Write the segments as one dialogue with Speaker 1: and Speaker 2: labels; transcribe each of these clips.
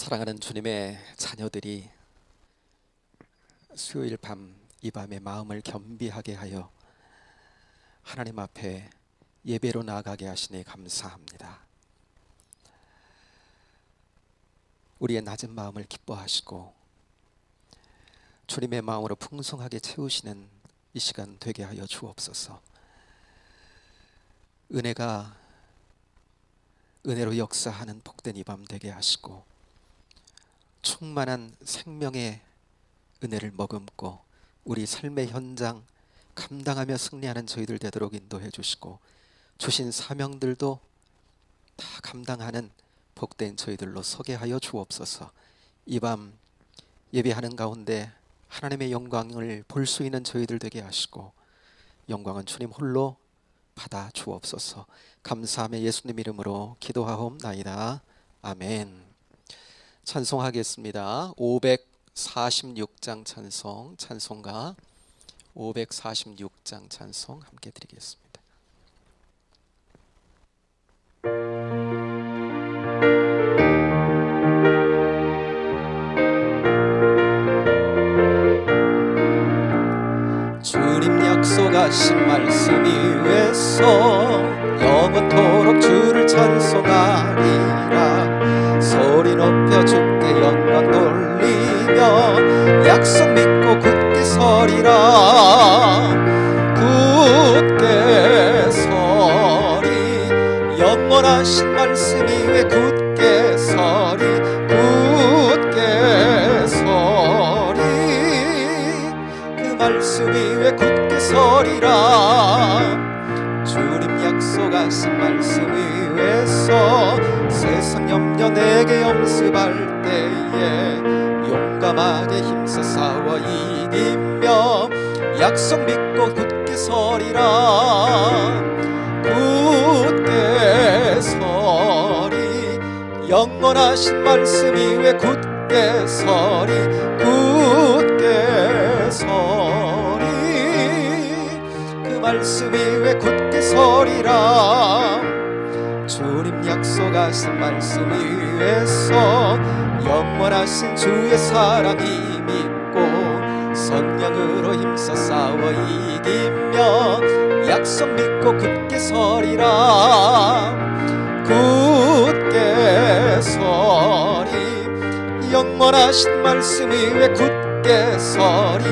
Speaker 1: 사랑하는 주님의 자녀들이 수요일 이 밤에 마음을 겸비하게 하여 하나님 앞에 예배로 나아가게 하시니 감사합니다. 우리의 낮은 마음을 기뻐하시고 주님의 마음으로 풍성하게 채우시는 이 시간 되게 하여 주옵소서. 은혜가 은혜로 역사하는 복된 이 밤 되게 하시고 충만한 생명의 은혜를 머금고 우리 삶의 현장 감당하며 승리하는 저희들 되도록 인도해 주시고 주신 사명들도 다 감당하는 복된 저희들로 서게 하여 주옵소서. 이 밤 예배하는 가운데 하나님의 영광을 볼 수 있는 저희들 되게 하시고 영광은 주님 홀로 받아 주옵소서. 감사하며 예수님 이름으로 기도하옵나이다. 아멘. 찬송하겠습니다. 546장 찬송, 찬송가 546장 찬송 함께 드리겠습니다. 주님 약속하신 말씀 위에서 영원토록 주를 찬송하리라. 소리 높여 주께 영광 돌리며 약속 믿고 굳게 서리라. 굳게 서리 영원하신 말씀 위에 굳게 서리. 굳게 서리 그 말씀 위에 굳게 서리라. 주님 약속하신 말씀 위에서 세상 염려 내게 염습할 때에 용감하게 힘써 싸워 이기며 약속 믿고 굳게 서리라. 굳게 서리 영원하신 말씀 위에 굳게 서리. 굳게 서리 그 말씀 위에 굳게 서리라. 주님 약속하신 말씀 위에서 영원하신 주의 사랑이 믿고 성령으로 힘써 싸워 이기며 약속 믿고 굳게 서리라. 굳게 서리 영원하신 말씀 위에 굳게 서리.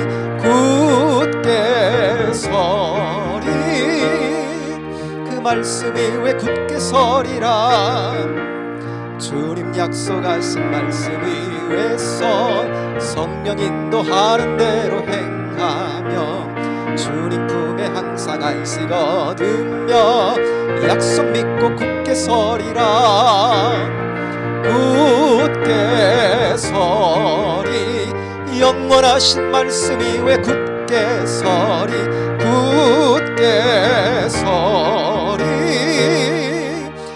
Speaker 1: 굳게 서리 그 말씀 위에 굳게 서리라. 주님 약속하신 말씀 위에서 성령 인도하는 대로 행하며 주님 품에 항상 안식 얻으며 약속 믿고 굳게 서리라. 굳게 서리 영원하신 말씀 위에 굳게 서리. 굳게 서리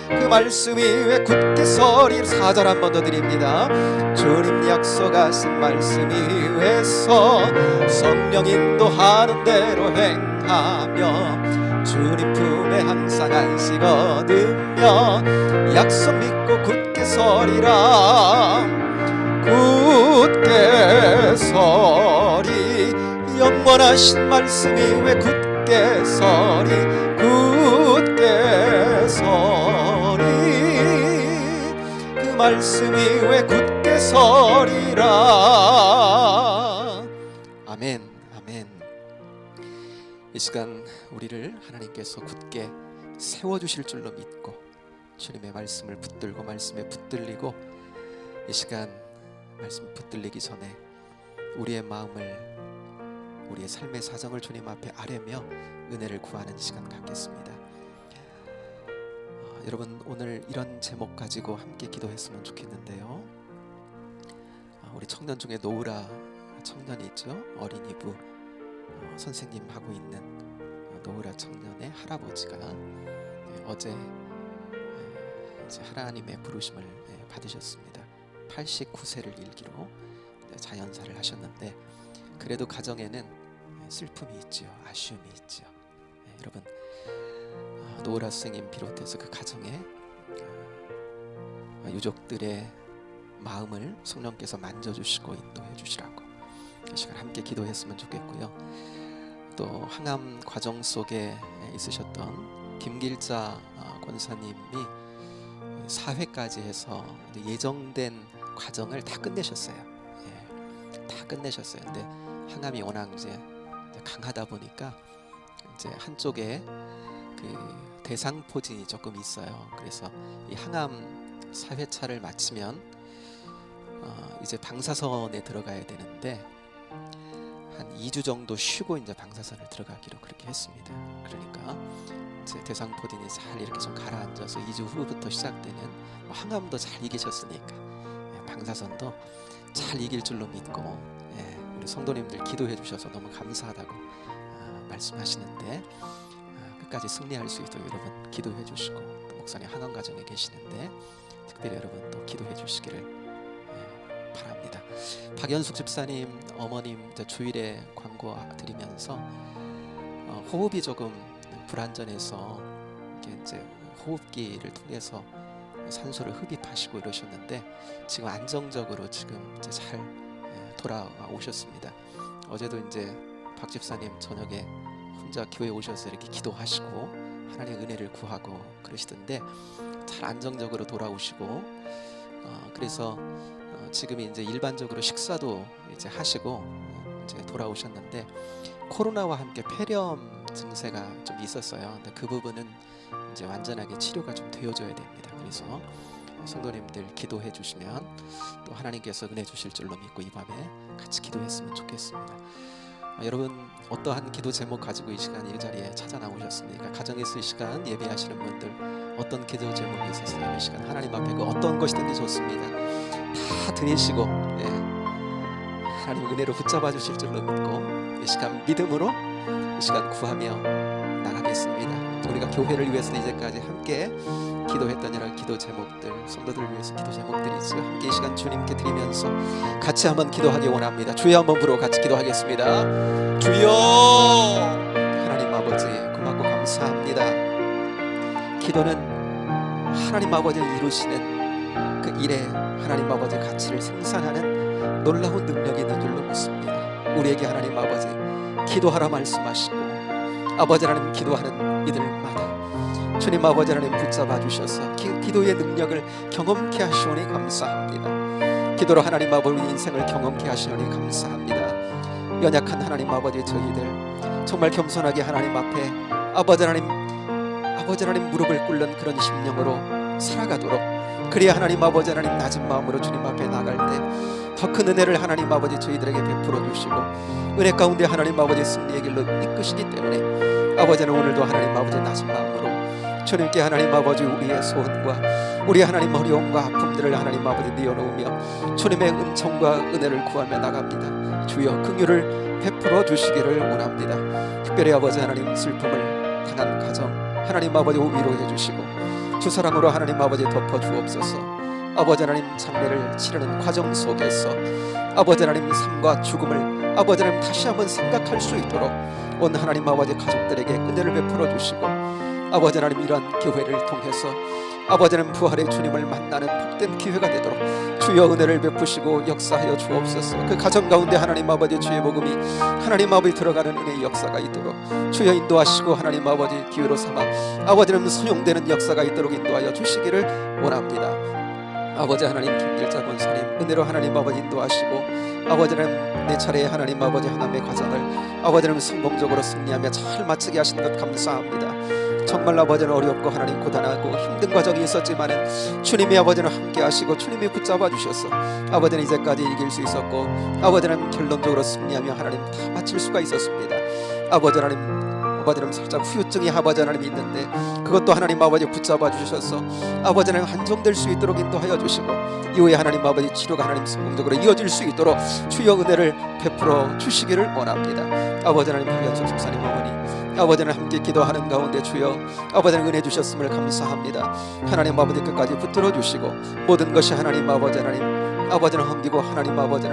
Speaker 1: 그 말씀 위에 굳게 서리. 4절 한 번 더 드립니다. 주님 약속하신 말씀 위에서 성령 인도하는 대로 행하며 주님 품에 항상 안식 얻으며 약속 믿고 굳게 서리라. 굳게 서리 영원하신 말씀 위에 굳게 서리. 굳게 서리 그 말씀 위에 굳게 서리라. 아멘. 아멘. 이 시간 우리를 하나님께서 굳게 세워주실 줄로 믿고 주님의 말씀을 붙들고 말씀에 붙들리고 이 시간 말씀 붙들리기 전에 우리의 마음을 우리의 삶의 사정을 주님 앞에 아뢰며 은혜를 구하는 시간 갖겠습니다. 여러분 오늘 이런 제목 가지고 함께 기도했으면 좋겠는데요. 우리 청년 중에 노우라 청년이 있죠. 어린이부 선생님 하고 있는 노우라 청년의 할아버지가 어제 이제 하나님의 부르심을 받으셨습니다. 89세를 일기로 자연사를 하셨는데 그래도 가정에는 슬픔이 있죠. 아쉬움이 있죠. 여러분 노우라 선생님 비롯해서 그 가정에 유족들의 마음을 성령께서 만져주시고 인도해 주시라고 이 시간 함께 기도했으면 좋겠고요. 또 항암 과정 속에 있으셨던 김길자 권사님이 4회까지 해서 예정된 과정을 다 끝내셨어요. 다 끝내셨어요. 근데 항암이 워낙 이제 강하다 보니까 이제 한쪽에 그 대상포진이 조금 있어요. 그래서 이 항암 4회차를 마치면 이제 방사선에 들어가야 되는데 한 2주 정도 쉬고 이제 방사선을 들어가기로 그렇게 했습니다. 그러니까 이제 대상포진이 잘 이렇게 좀 가라앉아서 2주 후부터 시작되는 항암도 잘 이기셨으니까 방사선도 잘 이길 줄로 믿고 우리 성도님들 기도해 주셔서 너무 감사하다고 말씀하시는데 끝까지 승리할 수 있도록 여러분 기도해 주시고 또 목사님 항암 과정에 계시는데 특별히 여러분 또 기도해 주시기를 바랍니다. 박연숙 집사님 어머님 주일에 광고 드리면서 호흡이 조금 불안전해서 이제 호흡기를 통해서 산소를 흡입하시고 이러셨는데 지금 안정적으로 지금 이제 잘 돌아오셨습니다. 어제도 이제 박 집사님 저녁에 혼자 교회 오셔서 이렇게 기도하시고 하나님의 은혜를 구하고 그러시던데 잘 안정적으로 돌아오시고 그래서 지금이 이제 일반적으로 식사도 이제 하시고 이제 돌아오셨는데 코로나와 함께 폐렴 증세가 좀 있었어요. 근데 그 부분은 이제 완전하게 치료가 좀 되어져야 됩니다. 그래서 성도님들 기도해 주시면 또 하나님께서 은혜 주실 줄로 믿고 이 밤에 같이 기도했으면 좋겠습니다. 여러분 어떠한 기도 제목 가지고 이 시간 이 자리에 찾아 나오셨습니까? 가정에서 이 시간 예배하시는 분들 어떤 기도 제목이 있으세요? 이 시간 하나님 앞에 그 어떤 것이든지 좋습니다. 다 드리시고 하나님 은혜로 붙잡아 주실 줄로 믿고 이 시간 믿음으로 이 시간 구하며 나가겠습니다. 우리가 교회를 위해서 이제까지 함께 기도했던 여러 기도 제목들 성도들을 위해서 기도 제목들이 있어요. 함께 이 시간 주님께 드리면서 같이 한번 기도하기 원합니다. 주여 한번 부르고 같이 기도하겠습니다. 주여 하나님 아버지 고맙고 감사합니다. 기도는 하나님 아버지 이루시는 그 일에 하나님 아버지 가치를 생산하는 놀라운 능력이 있는 줄로 믿습니다. 우리에게 하나님 아버지 기도하라 말씀하시고 아버지 하나님 기도하는 이들마다 주님 아버지 하나님 붙잡아 주셔서 기도의 능력을 경험케 하시오니 감사합니다. 기도로 하나님 아버지 인생을 경험케 하시오니 감사합니다. 연약한 하나님 아버지 저희들 정말 겸손하게 하나님 앞에 아버지 하나님 무릎을 꿇는 그런 심령으로 살아가도록 그래야 하나님 아버지 하나님 낮은 마음으로 주님 앞에 나갈 때 더 큰 은혜를 하나님 아버지 저희들에게 베풀어 주시고 은혜 가운데 하나님 아버지 승리의 길로 이끄시기 때문에 아버지는 오늘도 하나님 아버지 낮은 마음으로 주님께 하나님 아버지 우리의 소원과 우리 하나님 어려움과 아픔들을 하나님 아버지 내어놓으며 주님의 은총과 은혜를 구하며 나갑니다. 주여 긍휼을 베풀어 주시기를 원합니다. 특별히 아버지 하나님 슬픔을 당한 가정 하나님 아버지 위로해 주시고 주 사랑으로 하나님 아버지 덮어 주옵소서. 아버지 하나님 장례를 치르는 과정 속에서 아버지 하나님 삶과 죽음을 아버지 하나님 다시 한번 생각할 수 있도록 온 하나님 아버지 가족들에게 은혜를 베풀어 주시고 아버지 하나님 이러한 교회를 통해서 아버지 하나님 부활의 주님을 만나는 복된 기회가 되도록 주여 은혜를 베푸시고 역사하여 주옵소서. 그 가정 가운데 하나님 아버지 주의 복음이 하나님 아버지 들어가는 은혜의 역사가 있도록 주여 인도하시고 하나님 아버지 기회로 삼아 아버지 하나님 소용되는 역사가 있도록 인도하여 주시기를 원합니다. 아버지 하나님 김길자 권사님 은혜로 하나님 아버지 인도하시고 아버지 하나님 내 차례에 하나님 아버지 하나님의 과정을 아버지 하나님 성공적으로 승리하며 잘 마치게 하신 것 감사합니다. 정말 아버지는 어렵고 하나님 고단하고 힘든 과정이 있었지만은 주님이 아버지는 함께 하시고 주님이 붙잡아 주셔서 아버지는 이제까지 이길 수 있었고 아버지는 결론적으로 승리하며 하나님 다 마칠 수가 있었습니다. 아버지 하나님 살짝 후유증이 아버지 하나님 있는데 그것도 하나님 아버지 붙잡아 주셔서 아버지 하나님 한정될 수 있도록 인도하여 주시고 이후에 하나님 아버지 치료가 하나님 성공적으로 이어질 수 있도록 주여 은혜를 베풀어 주시기를 원합니다. 아버지 하나님 박연숙 집사님 어머니 아버지 하나님 함께 기도하는 가운데 주여 아버지 하나님 은혜 주셨음을 감사합니다. 하나님 아버지 끝까지 붙들어 주시고 모든 것이 하나님 아버지 하나님 아버지는 험기고 하나님 아버지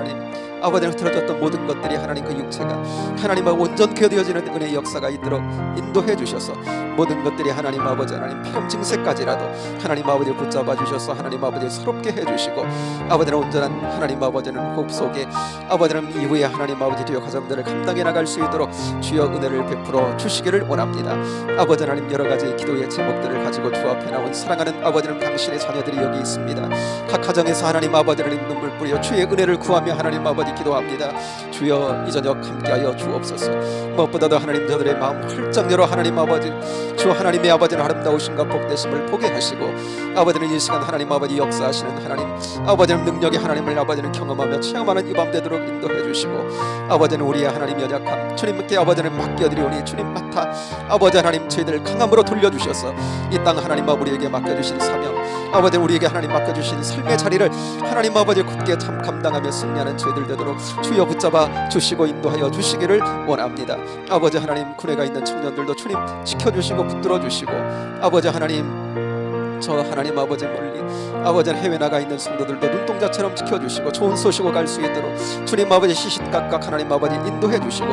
Speaker 1: 아버지는 틀어졌던 모든 것들이 하나님 그 육체가 하나님과 온전케 되어지는 은혜의 역사가 있도록 인도해 주셔서 모든 것들이 하나님 아버지 폐렴 증세까지라도 하나님 아버지 붙잡아 주셔서 하나님 아버지 새롭게 해주시고 아버지는 온전한 하나님 아버지는 호흡 속에 아버지는 이후에 하나님 아버지 뒤에 가정들을 감당해 나갈 수 있도록 주여 은혜를 베풀어 주시기를 원합니다. 아버지 하나님 여러 가지 기도의 제목들을 가지고 주 앞에 나온 사랑하는 아버지는 당신의 자녀들이 여기 있습니다. 각 가정에서 하나님 아버지 하나님 눈물 뿌려 주의 은혜를 구하며 하나님 아버지 기도합니다. 주여 이 저녁 함께하여 주옵소서. 무엇보다도 하나님 저들의 마음 활짝 열어 하나님 아버지 주 하나님의 아버지는 아름다우신가 복되심을 보게 하시고 아버지는 이 시간 하나님 아버지 역사하시는 하나님 아버지는 능력의 하나님을 아버지는 경험하며 체험하는 이 밤 되도록 인도해 주시고 아버지는 우리의 하나님 연약함 주님께 아버지는 맡겨드리오니 주님 맡아 아버지 하나님 저희들 강함으로 돌려주셔서 이 땅 하나님 아버지에게 맡겨주신 사명 아버지 우리에게 하나님 맡겨주신 삶의 자리를 하나님 아버지 굳게 참 감당하며 승리하는 저희들 되도록 주여 붙잡아 주시고 인도하여 주시기를 원합니다. 아버지 하나님 군에가 있는 청년들도 주님 지켜주시고 붙들어 주시고 아버지 하나님 저 하나님 아버지 멀리 아버지 해외 나가 있는 성도들도 눈동자처럼 지켜주시고 좋은 소식을 갈 수 있도록 주님 아버지 시시각각 하나님 아버지 인도해 주시고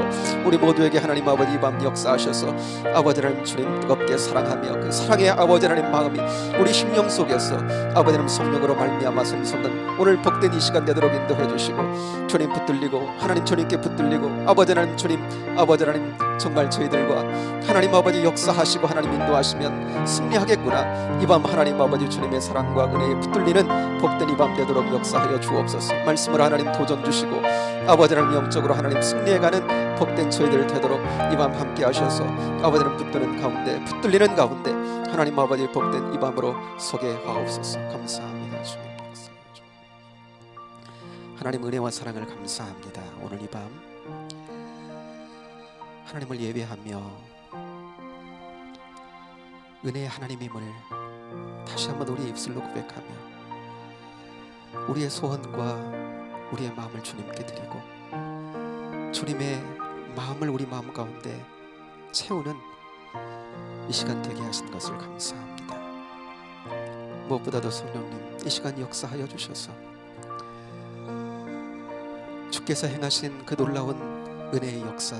Speaker 1: 우리 모두에게 하나님 아버지 이 밤 역사하셔서 아버지 하나님 주님 뜨겁게 사랑하며 그 사랑의 아버지 하나님 마음이 우리 심령 속에서 아버지 하나님 성령으로 말미암아 샘솟는 오늘 복된 이 시간 되도록 인도해 주시고 주님 붙들리고 하나님 주님께 붙들리고 아버지 하나님 주님 아버지 하나님 정말 저희들과 하나님 아버지 역사하시고 하나님 인도하시면 승리하겠구나. 이 밤 하나님 아버지 주님의 사랑과 은혜에 붙들리는 복된 이 밤 되도록 역사하여 주옵소서. 말씀을 하나님 도전 주시고 아버지 하나님 영적으로 하나님 승리해가는 복된 저희들 되도록 이 밤 함께 하셔서 아버지 하나님 붙드는 가운데 붙들리는 가운데 하나님 아버지 복된 이 밤으로 소개하옵소서. 감사합니다. 주님 하나님 은혜와 사랑을 감사합니다. 오늘 이 밤 하나님을 예배하며 은혜의 하나님임을 다시 한번 우리의 입술로 고백하며 우리의 소원과 우리의 마음을 주님께 드리고 주님의 마음을 우리 마음 가운데 채우는 이 시간 되게 하신 것을 감사합니다. 무엇보다도 성령님 이 시간 역사하여 주셔서 주께서 행하신 그 놀라운 은혜의 역사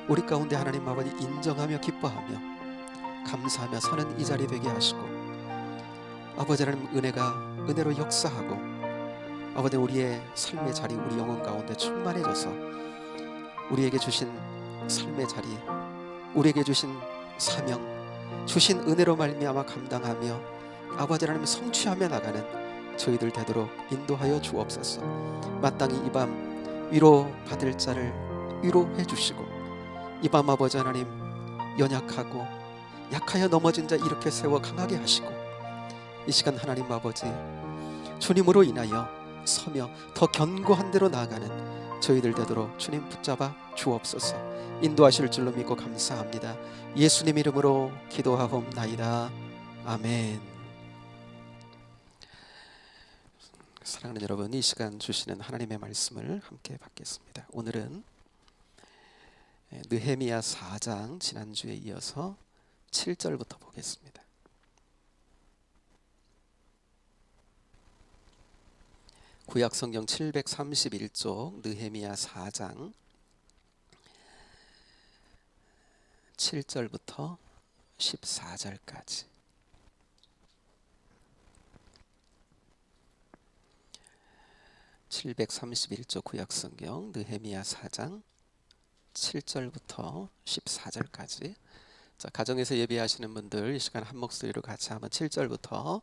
Speaker 1: 우리 가운데 하나님 아버지 인정하며 기뻐하며 감사하며 서는 이 자리 되게 하시고 아버지 하나님 은혜로 역사하고 아버지 우리의 삶의 자리 우리 영혼 가운데 충만해져서 우리에게 주신 삶의 자리 우리에게 주신 사명 주신 은혜로 말미암아 감당하며 아버지 하나님 성취하며 나가는 저희들 되도록 인도하여 주옵소서. 마땅히 이 밤 위로 받을 자를 위로해 주시고 이 밤 아버지 하나님 연약하고 약하여 넘어진 자 일으켜 세워 강하게 하시고 이 시간 하나님 아버지 주님으로 인하여 서며 더 견고한 데로 나아가는 저희들 되도록 주님 붙잡아 주옵소서. 인도하실 줄로 믿고 감사합니다. 예수님 이름으로 기도하옵나이다. 아멘. 사랑하는 여러분, 이 시간 주시는 하나님의 말씀을 함께 받겠습니다. 오늘은 느헤미야 4장 지난주에 이어서 7절부터 보겠습니다. 구약성경 731쪽 느헤미야 4장 7절부터 14절까지 (731쪽) 구약성경 느헤미야 4장 7절부터 14절까지. 자, 가정에서 예배하시는 분들 이 시간 한 목소리로 같이 한번 7절부터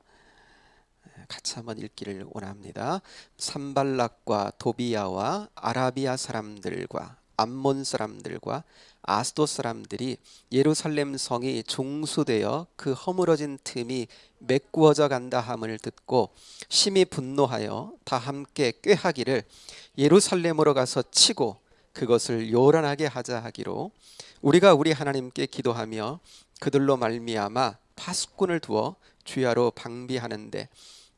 Speaker 1: 같이 한번 읽기를 원합니다. 산발락과 도비야와 아라비아 사람들과 암몬 사람들과 아스돗 사람들이 예루살렘 성이 종수되어 그 허물어진 틈이 메꾸어져 간다 함을 듣고 심히 분노하여 다 함께 꾀하기를 예루살렘으로 가서 치고 그것을 요란하게 하자 하기로 우리가 우리 하나님께 기도하며 그들로 말미암아 파수꾼을 두어 주야로 방비하는데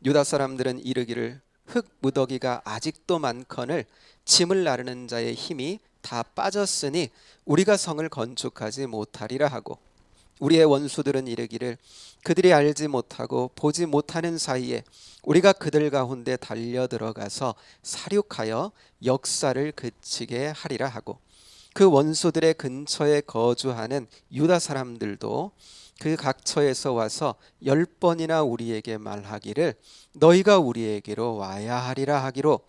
Speaker 1: 유다 사람들은 이르기를 흙 무더기가 아직도 많거늘 짐을 나르는 자의 힘이 다 빠졌으니 우리가 성을 건축하지 못하리라 하고 우리의 원수들은 이르기를 그들이 알지 못하고 보지 못하는 사이에 우리가 그들 가운데 달려 들어가서 살육하여 역사를 그치게 하리라 하고, 그 원수들의 근처에 거주하는 유다 사람들도 그 각처에서 와서 10번이나 우리에게 말하기를 너희가 우리에게로 와야 하리라 하기로,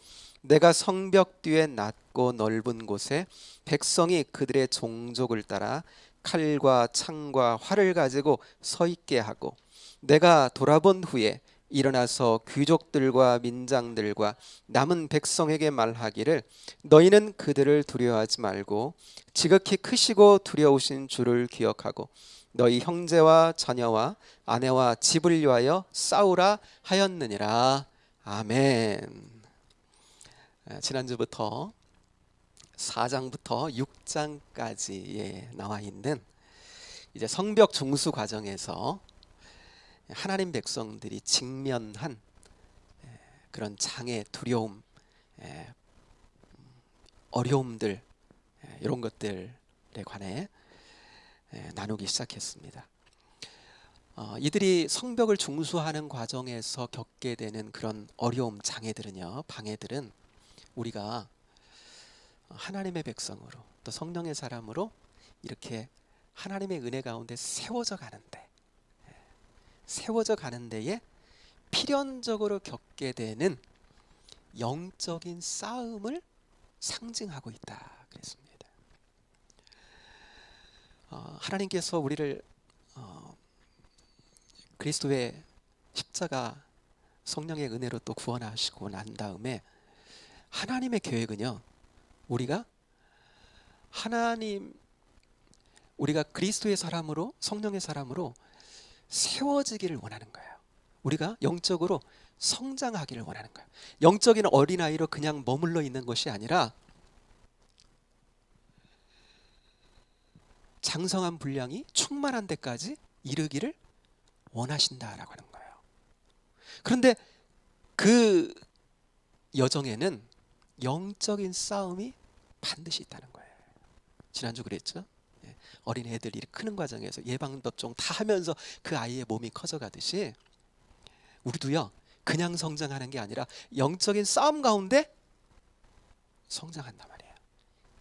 Speaker 1: 내가 성벽 뒤에 낮고 넓은 곳에 백성이 그들의 종족을 따라 칼과 창과 활을 가지고 서 있게 하고, 내가 돌아본 후에 일어나서 귀족들과 민장들과 남은 백성에게 말하기를 너희는 그들을 두려워하지 말고 지극히 크시고 두려우신 주를 기억하고 너희 형제와 자녀와 아내와 집을 위하여 싸우라 하였느니라. 아멘. 지난주부터 4장부터 6장까지에 나와 있는 이제 성벽 중수 과정에서 하나님 백성들이 직면한 그런 장애, 두려움, 어려움들, 이런 것들에 관해 나누기 시작했습니다. 이들이 성벽을 중수하는 과정에서 겪게 되는 그런 어려움, 장애들은요, 방해들은 우리가 하나님의 백성으로 또 성령의 사람으로 이렇게 하나님의 은혜 가운데 세워져 가는 데에 필연적으로 겪게 되는 영적인 싸움을 상징하고 있다 그랬습니다. 하나님께서 우리를 그리스도의 십자가 성령의 은혜로 또 구원하시고 난 다음에 하나님의 계획은요, 우리가 그리스도의 사람으로, 성령의 사람으로 세워지기를 원하는 거예요. 우리가 영적으로 성장하기를 원하는 거예요. 영적인 어린아이로 그냥 머물러 있는 것이 아니라 장성한 분량이 충만한 데까지 이르기를 원하신다라고 하는 거예요. 그런데 그 여정에는 영적인 싸움이 반드시 있다는 거예요. 지난주 그랬죠? 어린애들이 크는 과정에서 예방접종 다 하면서 그 아이의 몸이 커져가듯이 우리도요, 그냥 성장하는 게 아니라 영적인 싸움 가운데 성장한단 말이에요.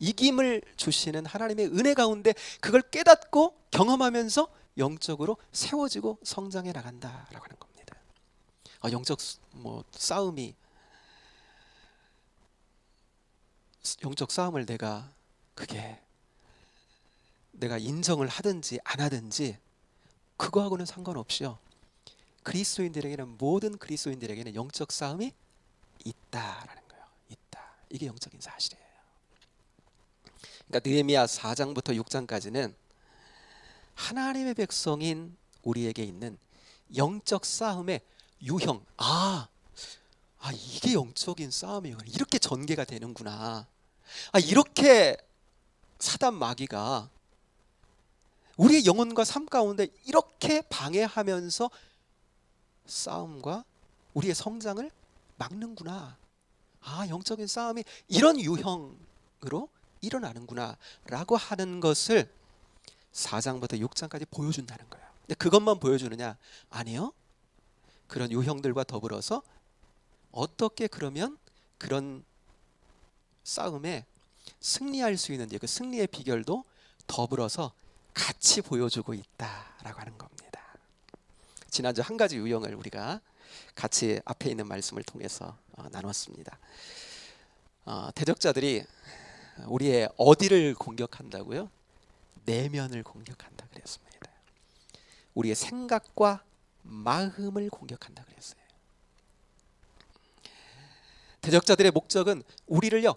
Speaker 1: 이김을 주시는 하나님의 은혜 가운데 그걸 깨닫고 경험하면서 영적으로 세워지고 성장해 나간다라고 하는 겁니다. 영적 싸움을 내가 인정을 하든지 안 하든지 그거하고는 상관없이요, 모든 그리스도인들에게는 영적 싸움이 있다라는 거예요. 있다. 이게 영적인 사실이에요. 그러니까 느헤미야 4장부터 6장까지는 하나님의 백성인 우리에게 있는 영적 싸움의 유형, 이게 영적인 싸움이구나, 이렇게 전개가 되는구나, 이렇게 사단 마귀가 우리의 영혼과 삶 가운데 이렇게 방해하면서 싸움과 우리의 성장을 막는구나, 영적인 싸움이 이런 유형으로 일어나는구나 라고 하는 것을 4장부터 6장까지 보여준다는 거예요. 근데 그것만 보여주느냐? 아니요. 그런 유형들과 더불어서 어떻게 그러면 그런 싸움에 승리할 수 있는지, 그 승리의 비결도 더불어서 같이 보여주고 있다라고 하는 겁니다. 지난주 한 가지 유형을 우리가 같이 앞에 있는 말씀을 통해서 나눴습니다. 대적자들이 우리의 어디를 공격한다고요? 내면을 공격한다 그랬습니다. 우리의 생각과 마음을 공격한다 그랬어요. 대적자들의 목적은 우리를요,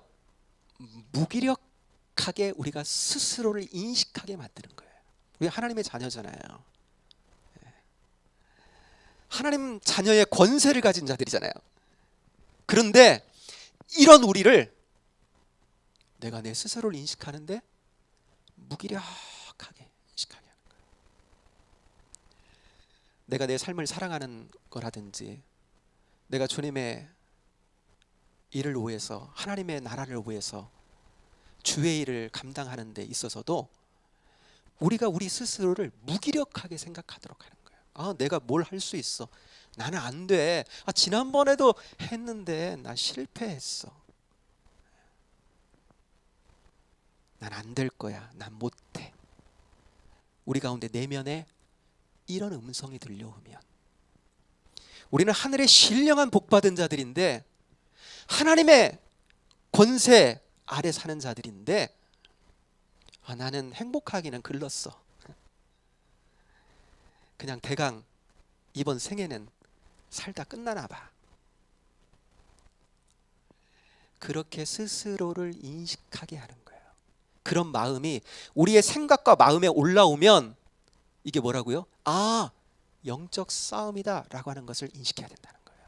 Speaker 1: 무기력하게 우리가 스스로를 인식하게 만드는 거예요. 우리 하나님의 자녀잖아요. 하나님 자녀의 권세를 가진 자들이잖아요. 그런데 이런 우리를 내가 내 스스로를 인식하는데 무기력하게 인식하게 하는 거예요. 내가 내 삶을 사랑하는 거라든지, 내가 주님의 일을 위해서, 하나님의 나라를 위해서 주의 일을 감당하는 데 있어서도 우리가 우리 스스로를 무기력하게 생각하도록 하는 거예요. 아, 내가 뭘 할 수 있어. 나는 안 돼. 아, 지난번에도 했는데 나 실패했어. 난 안 될 거야. 난 못해. 우리 가운데 내면에 이런 음성이 들려오면 우리는 하늘의 신령한 복받은 자들인데, 하나님의 권세 아래 사는 자들인데, 아, 나는 행복하기는 글렀어. 그냥 대강 이번 생애는 살다 끝나나 봐. 그렇게 스스로를 인식하게 하는 거예요. 그런 마음이 우리의 생각과 마음에 올라오면 이게 뭐라고요? 아, 영적 싸움이다 라고 하는 것을 인식해야 된다는 거예요.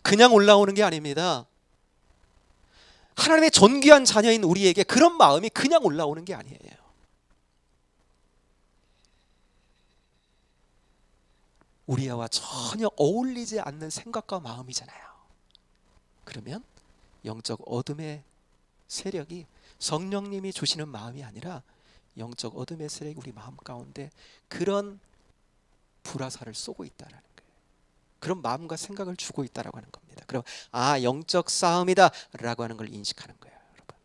Speaker 1: 그냥 올라오는 게 아닙니다. 하나님의 존귀한 자녀인 우리에게 그런 마음이 그냥 올라오는 게 아니에요. 우리와 전혀 어울리지 않는 생각과 마음이잖아요. 그러면 영적 어둠의 세력이 성령님이 주시는 마음이 아니라 영적 어둠의 세력이 우리 마음 가운데 그런 불화살을 쏘고 있다라는 거예요. 그런 마음과 생각을 주고 있다라고 하는 겁니다. 그럼 아, 영적 싸움이다 라고 하는 걸 인식하는 거예요, 여러분.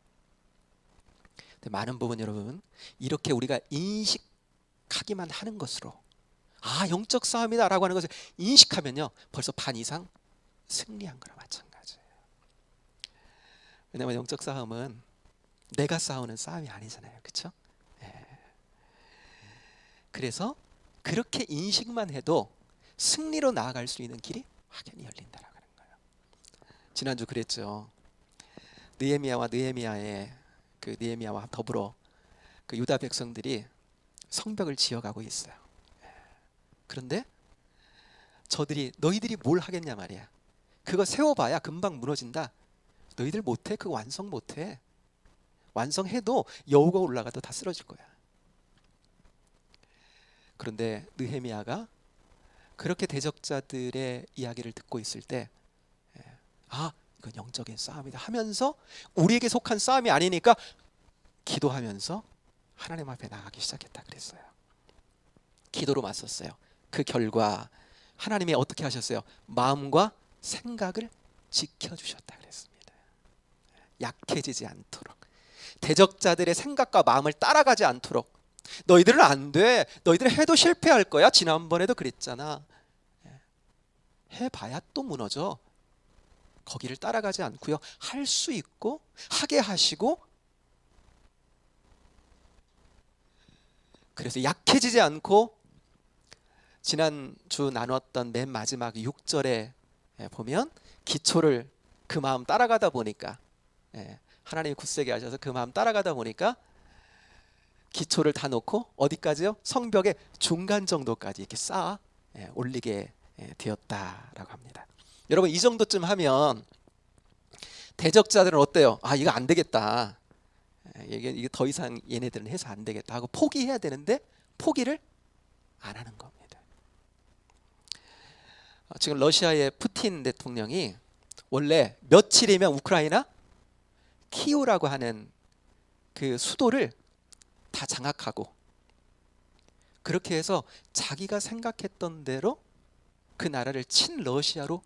Speaker 1: 근데 많은 부분 여러분, 이렇게 우리가 인식하기만 하는 것으로 아, 영적 싸움이다 라고 하는 것을 인식하면요, 벌써 반 이상 승리한 거나 마찬가지예요. 왜냐하면 영적 싸움은 내가 싸우는 싸움이 아니잖아요, 그렇죠? 그래서 그렇게 인식만 해도 승리로 나아갈 수 있는 길이 확연히 열린다라고 하는 거예요. 지난주 그랬죠. 느헤미야와 더불어 그 유다 백성들이 성벽을 지어가고 있어요. 그런데 저들이 너희들이 뭘 하겠냐 말이야. 그거 세워봐야 금방 무너진다. 너희들 못해. 그거 완성 못해. 완성해도 여우가 올라가도 다 쓰러질 거야. 그런데 느헤미야가 그렇게 대적자들의 이야기를 듣고 있을 때, 아, 이건 영적인 싸움이다 하면서 우리에게 속한 싸움이 아니니까 기도하면서 하나님 앞에 나가기 시작했다 그랬어요. 기도로 맞섰어요. 그 결과 하나님이 어떻게 하셨어요? 마음과 생각을 지켜주셨다 그랬습니다. 약해지지 않도록, 대적자들의 생각과 마음을 따라가지 않도록. 너희들은 안 돼. 너희들은 해도 실패할 거야. 지난번에도 그랬잖아. 해봐야 또 무너져. 거기를 따라가지 않고요, 할 수 있고 하게 하시고, 그래서 약해지지 않고 지난주 나눴던 맨 마지막 6절에 보면 기초를 그 마음 따라가다 보니까, 하나님이 굳세게 하셔서 그 마음 따라가다 보니까 기초를 다 놓고 어디까지요? 성벽의 중간 정도까지 이렇게 쌓아 올리게 되었다라고 합니다. 여러분, 이 정도쯤 하면 대적자들은 어때요? 아, 이거 안 되겠다. 이게 더 이상 얘네들은 해서 안 되겠다 하고 포기해야 되는데 포기를 안 하는 겁니다. 지금 러시아의 푸틴 대통령이 원래 며칠이면 우크라이나 키우라고 하는 그 수도를 다 장악하고, 그렇게 해서 자기가 생각했던 대로 그 나라를 친러시아로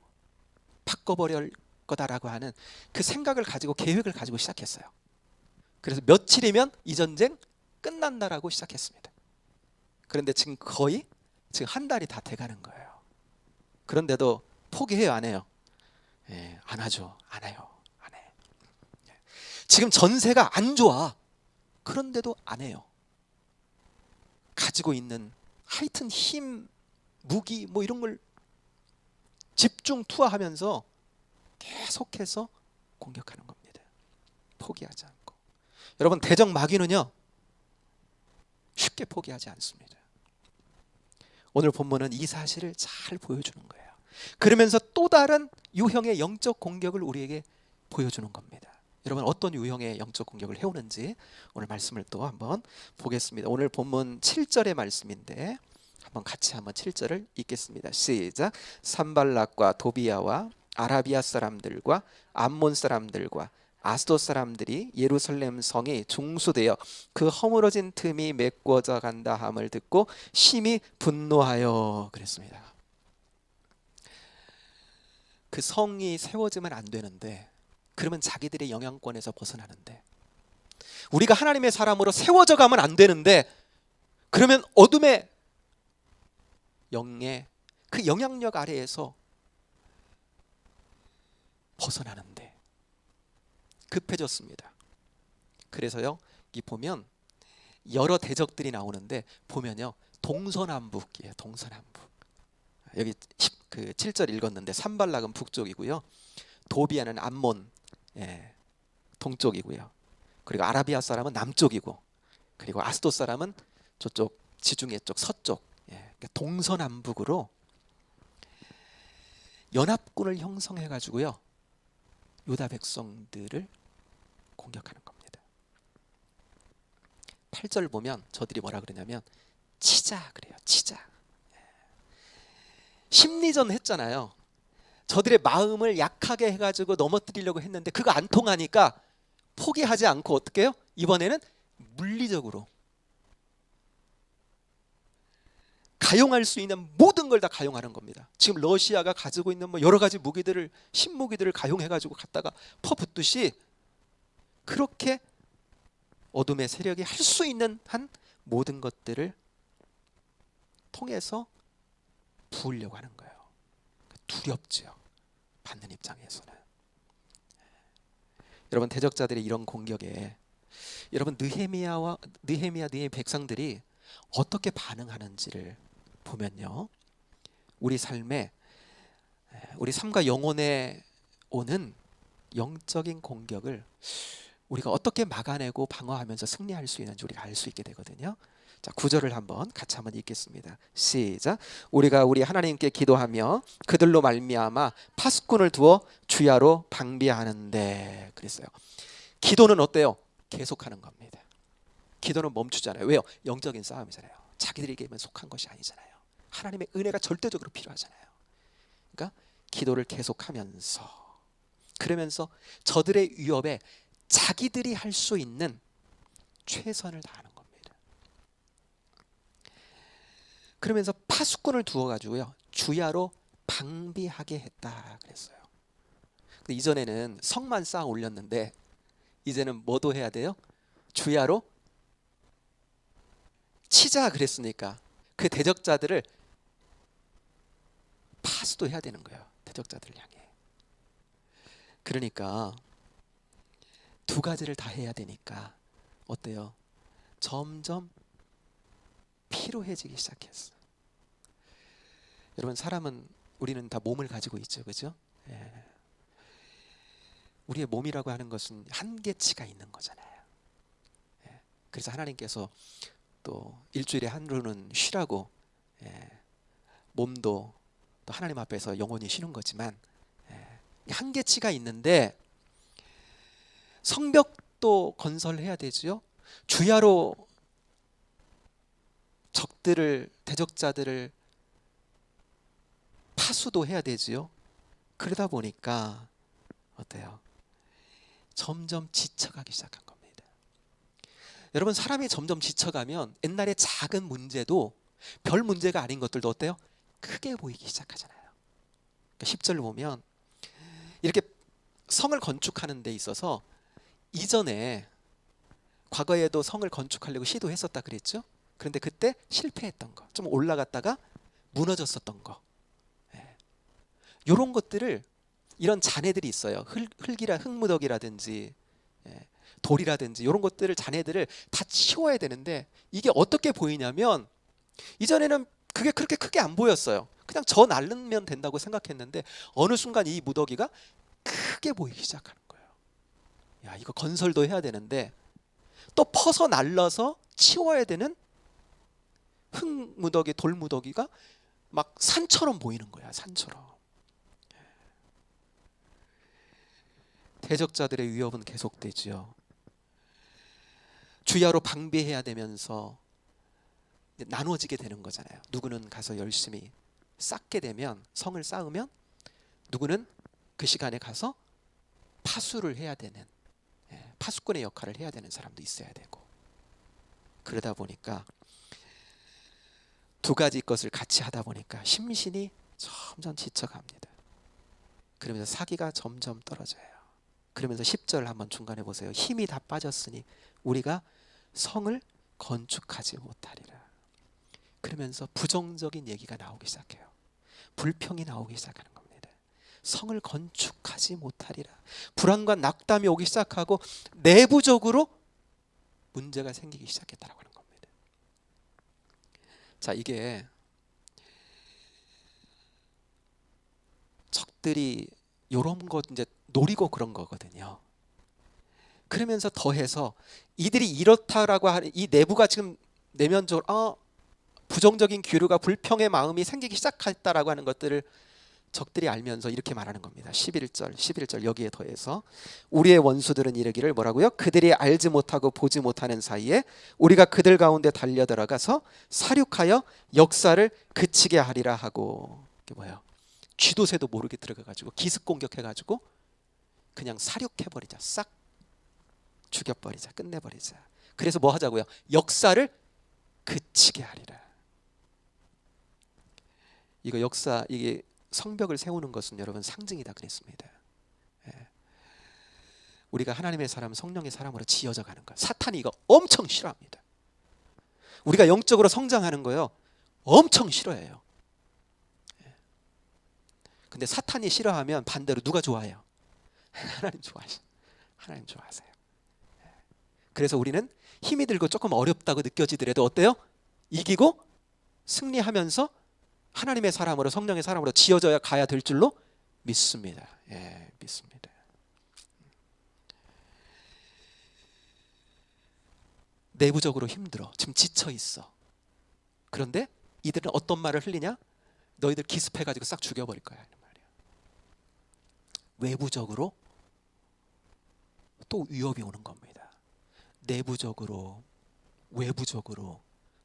Speaker 1: 바꿔버릴 거다라고 하는 그 생각을 가지고, 계획을 가지고 시작했어요. 그래서 며칠이면 이 전쟁 끝난다라고 시작했습니다. 그런데 지금 거의 한 달이 다 돼가는 거예요. 그런데도 포기해요, 안 해요? 안 하죠. 안 해요. 안 해. 지금 전세가 안 좋아. 그런데도 안 해요. 가지고 있는 하여튼 힘, 무기 뭐 이런 걸 집중 투하하면서 계속해서 공격하는 겁니다. 포기하지 않고. 여러분, 대적 마귀는요, 쉽게 포기하지 않습니다. 오늘 본문은 이 사실을 잘 보여주는 거예요. 그러면서 또 다른 유형의 영적 공격을 우리에게 보여주는 겁니다. 여러분, 어떤 유형의 영적 공격을 해오는지 오늘 말씀을 또 한번 보겠습니다. 오늘 본문 7절의 말씀인데 한번 같이 7절을 읽겠습니다. 시작. 산발락과 도비야와 아라비아 사람들과 암몬 사람들과 아스돗 사람들이 예루살렘 성이 중수되어 그 허물어진 틈이 메꿔져 간다 함을 듣고 심히 분노하여 그랬습니다. 그 성이 세워지면 안 되는데, 그러면 자기들의 영향권에서 벗어나는데, 우리가 하나님의 사람으로 세워져 가면 안 되는데, 그러면 어둠의 영의 그 영향력 아래에서 벗어나는데 급해졌습니다. 그래서요, 이 보면 여러 대적들이 나오는데 보면요, 동서남북이에요. 동서남북. 여기 그 7절 읽었는데 산발락은 북쪽이고요, 도비아는 암몬, 동쪽이고요, 그리고 아라비아 사람은 남쪽이고, 그리고 아스돗 사람은 저쪽 지중해 쪽 서쪽, 그러니까 동서남북으로 연합군을 형성해 가지고요, 유다 백성들을 공격하는 겁니다. 8절 보면 저들이 뭐라 그러냐면 치자 그래요. 치자. 심리전 했잖아요. 저들의 마음을 약하게 해가지고 넘어뜨리려고 했는데 그거 안 통하니까 포기하지 않고 어떻게 해요? 이번에는 물리적으로 가용할 수 있는 모든 걸 다 가용하는 겁니다. 지금 러시아가 가지고 있는 뭐 여러 가지 무기들을, 신무기들을 가용해가지고 갖다가 퍼붓듯이 그렇게 어둠의 세력이 할 수 있는 한 모든 것들을 통해서 부으려고 하는 거예요. 두렵죠, 받는 입장에서는. 여러분, 대적자들의 이런 공격에 여러분 느헤미야 백성들이 어떻게 반응하는지를 보면요, 우리 삶에, 우리 삶과 영혼에 오는 영적인 공격을 우리가 어떻게 막아내고 방어하면서 승리할 수 있는지 우리가 알 수 있게 되거든요. 자, 9절을 같이 한번 읽겠습니다. 시작. 우리가 우리 하나님께 기도하며 그들로 말미암아 파수꾼을 두어 주야로 방비하는데 그랬어요. 기도는 어때요? 계속하는 겁니다. 기도는 멈추잖아요. 왜요? 영적인 싸움이잖아요. 자기들에게만 속한 것이 아니잖아요. 하나님의 은혜가 절대적으로 필요하잖아요. 그러니까 기도를 계속하면서, 그러면서 저들의 위협에 자기들이 할 수 있는 최선을 다하는 겁니다. 그러면서 파수꾼을 두어가지고요, 주야로 방비하게 했다 그랬어요. 근데 이전에는 성만 쌓아 올렸는데 이제는 뭐도 해야 돼요? 주야로 치자 그랬으니까 그 대적자들을 파수도 해야 되는 거예요. 대적자들을 향해. 그러니까 두 가지를 다 해야 되니까 어때요? 점점 피로해지기 시작했어. 여러분, 우리는 다 몸을 가지고 있죠, 그죠? 우리의 몸이라고 하는 것은 한계치가 있는 거잖아요. 그래서 하나님께서 또 일주일에 하루는 쉬라고, 몸도 또 하나님 앞에서 영원히 쉬는 거지만 한계치가 있는데, 성벽도 건설해야 되지요. 주야로 대적자들을 파수도 해야 되지요. 그러다 보니까 어때요? 점점 지쳐가기 시작한 겁니다. 여러분, 사람이 점점 지쳐가면 옛날에 작은 문제도, 별 문제가 아닌 것들도 어때요? 크게 보이기 시작하잖아요. 그러니까 10절을 보면 이렇게 성을 건축하는 데 있어서 이전에 과거에도 성을 건축하려고 시도했었다 그랬죠. 그런데 그때 실패했던 거, 좀 올라갔다가 무너졌었던 거, 이런 것들을, 이런 잔해들이 있어요. 흙무더기라든지 돌이라든지 이런 것들을, 잔해들을 다 치워야 되는데, 이게 어떻게 보이냐면 이전에는 그게 그렇게 크게 안 보였어요. 그냥 저 날르면 된다고 생각했는데 어느 순간 이 무더기가 크게 보이기 시작하는 거예요. 야, 이거 건설도 해야 되는데 또 퍼서 날라서 치워야 되는 흙무더기, 돌무더기가 막 산처럼 보이는 거야. 산처럼. 대적자들의 위협은 계속되지요. 주야로 방비해야 되면서 나눠지게 되는 거잖아요. 누구는 가서 열심히 쌓게 되면, 성을 쌓으면, 누구는 그 시간에 가서 파수를 해야 되는, 파수꾼의 역할을 해야 되는 사람도 있어야 되고, 그러다 보니까 두 가지 것을 같이 하다 보니까 심신이 점점 지쳐갑니다. 그러면서 사기가 점점 떨어져요. 그러면서 10절 한번 중간에 보세요. 힘이 다 빠졌으니 우리가 성을 건축하지 못하리라. 그러면서 부정적인 얘기가 나오기 시작해요. 불평이 나오기 시작하는 겁니다. 성을 건축하지 못하리라. 불안과 낙담이 오기 시작하고 내부적으로 문제가 생기기 시작했다라고 하는 겁니다. 자, 이게 적들이 이런 것 이제 노리고 그런 거거든요. 그러면서 더해서 이들이 이렇다라고 하는 이 내부가 지금 내면적으로 부정적인 기류가 불평의 마음이 생기기 시작했다라고 하는 것들을 적들이 알면서 이렇게 말하는 겁니다. 11절 여기에 더해서 우리의 원수들은 이르기를 뭐라고요? 그들이 알지 못하고 보지 못하는 사이에 우리가 그들 가운데 달려들어가서 사륙하여 역사를 그치게 하리라 하고, 이게 뭐예요? 쥐도 새도 모르게 들어가가지고 기습 공격해가지고 그냥 사륙해버리자, 싹 죽여버리자, 끝내버리자. 그래서 뭐 하자고요? 역사를 그치게 하리라. 이거 역사, 이게 성벽을 세우는 것은 여러분 상징이다 그랬습니다. 예. 우리가 하나님의 사람, 성령의 사람으로 지어져 가는 것, 사탄이 이거 엄청 싫어합니다. 우리가 영적으로 성장하는 거요 엄청 싫어해요. 예. 근데 사탄이 싫어하면 반대로 누가 좋아해요? 하나님 좋아하세요. 하나님 좋아하세요. 예. 그래서 우리는 힘이 들고 조금 어렵다고 느껴지더라도 어때요? 이기고 승리하면서 하나님의 사람으로, 성령의 사람으로 지어져야 가야 될 줄로 믿습니다. 예, 믿습니다. 내부적으로 힘들어. 지금 지쳐 있어. 그런데 이들은 어떤 말을 흘리냐? 너희들 기습해가지고 싹 죽여버릴 거야 이런 말이야. 외부적으로 또 위협이 오는 겁니다. 내부적으로, 외부적으로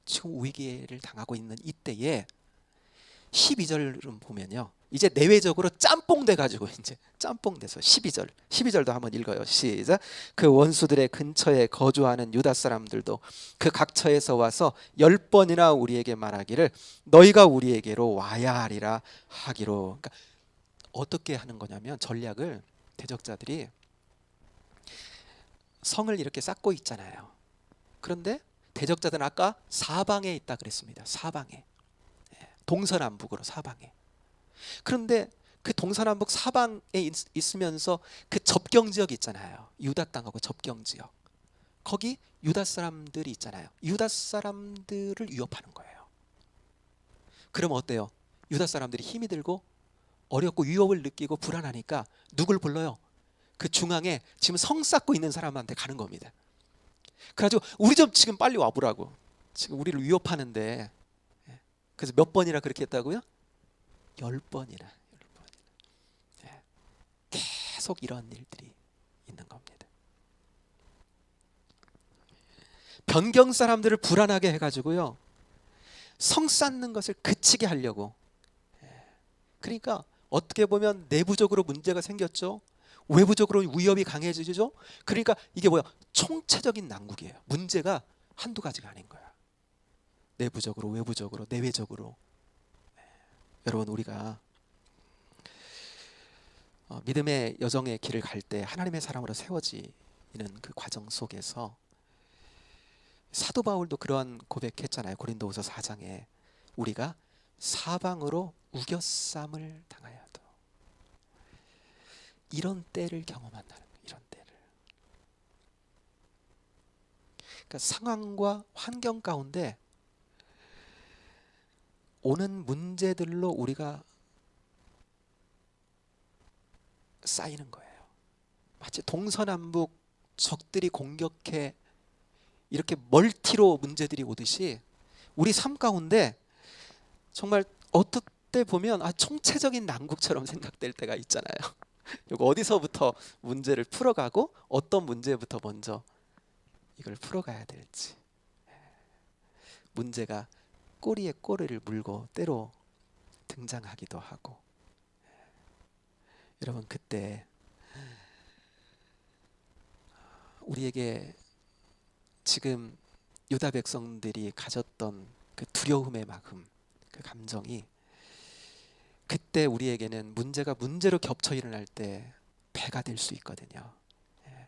Speaker 1: 지금 위기를 당하고 있는 이때에 12절을 보면요, 이제 내외적으로 짬뽕 돼가지고 이제 짬뽕 돼서 12절도 한번 읽어요. 시작. 그 원수들의 근처에 거주하는 유다 사람들도 그 각처에서 와서 10번이나 우리에게 말하기를 너희가 우리에게로 와야 하리라 하기로. 그러니까 어떻게 하는 거냐면, 전략을 대적자들이 성을 이렇게 쌓고 있잖아요. 그런데 대적자들은 아까 사방에 있다 그랬습니다. 사방에, 동서남북으로 사방에. 그런데 그 동서남북 사방에 있으면서 그 접경 지역이 있잖아요. 유다 땅하고 접경 지역. 거기 유다 사람들이 있잖아요. 유다 사람들을 위협하는 거예요. 그럼 어때요? 유다 사람들이 힘이 들고 어렵고 위협을 느끼고 불안하니까 누굴 불러요? 그 중앙에 지금 성 쌓고 있는 사람한테 가는 겁니다. 그래가지고 우리 좀 지금 빨리 와보라고. 지금 우리를 위협하는데. 그래서 몇 번이나 그렇게 했다고요? 10번이나. 계속 이런 일들이 있는 겁니다. 변경 사람들을 불안하게 해가지고요, 성 쌓는 것을 그치게 하려고. 그러니까 어떻게 보면 내부적으로 문제가 생겼죠. 외부적으로 위협이 강해지죠. 그러니까 이게 뭐야? 총체적인 난국이에요. 문제가 한두 가지가 아닌 거야. 내부적으로, 외부적으로, 내외적으로. 여러분, 우리가 믿음의 여정의 길을 갈 때 하나님의 사람으로 세워지는 그 과정 속에서 사도 바울도 그러한 고백했잖아요. 고린도후서 4장에 우리가 사방으로 우겨쌈을 당하여도, 이런 때를 경험한다는 거예요. 이런 때를. 그러니까 상황과 환경 가운데 오는 문제들로 우리가 쌓이는 거예요. 마치 동서남북 적들이 공격해 이렇게 멀티로 문제들이 오듯이 우리 삶 가운데 정말 어떨 때 보면 총체적인 난국처럼 생각될 때가 있잖아요. 이거 어디서부터 문제를 풀어가고 어떤 문제부터 먼저 이걸 풀어가야 될지. 문제가 꼬리에 꼬리를 물고 때로 등장하기도 하고. 여러분, 그때 우리에게 지금 유다 백성들이 가졌던 그 두려움의 마음, 그 감정이 그때 우리에게는 문제가 문제로 겹쳐 일어날 때 배가 될 수 있거든요. 예.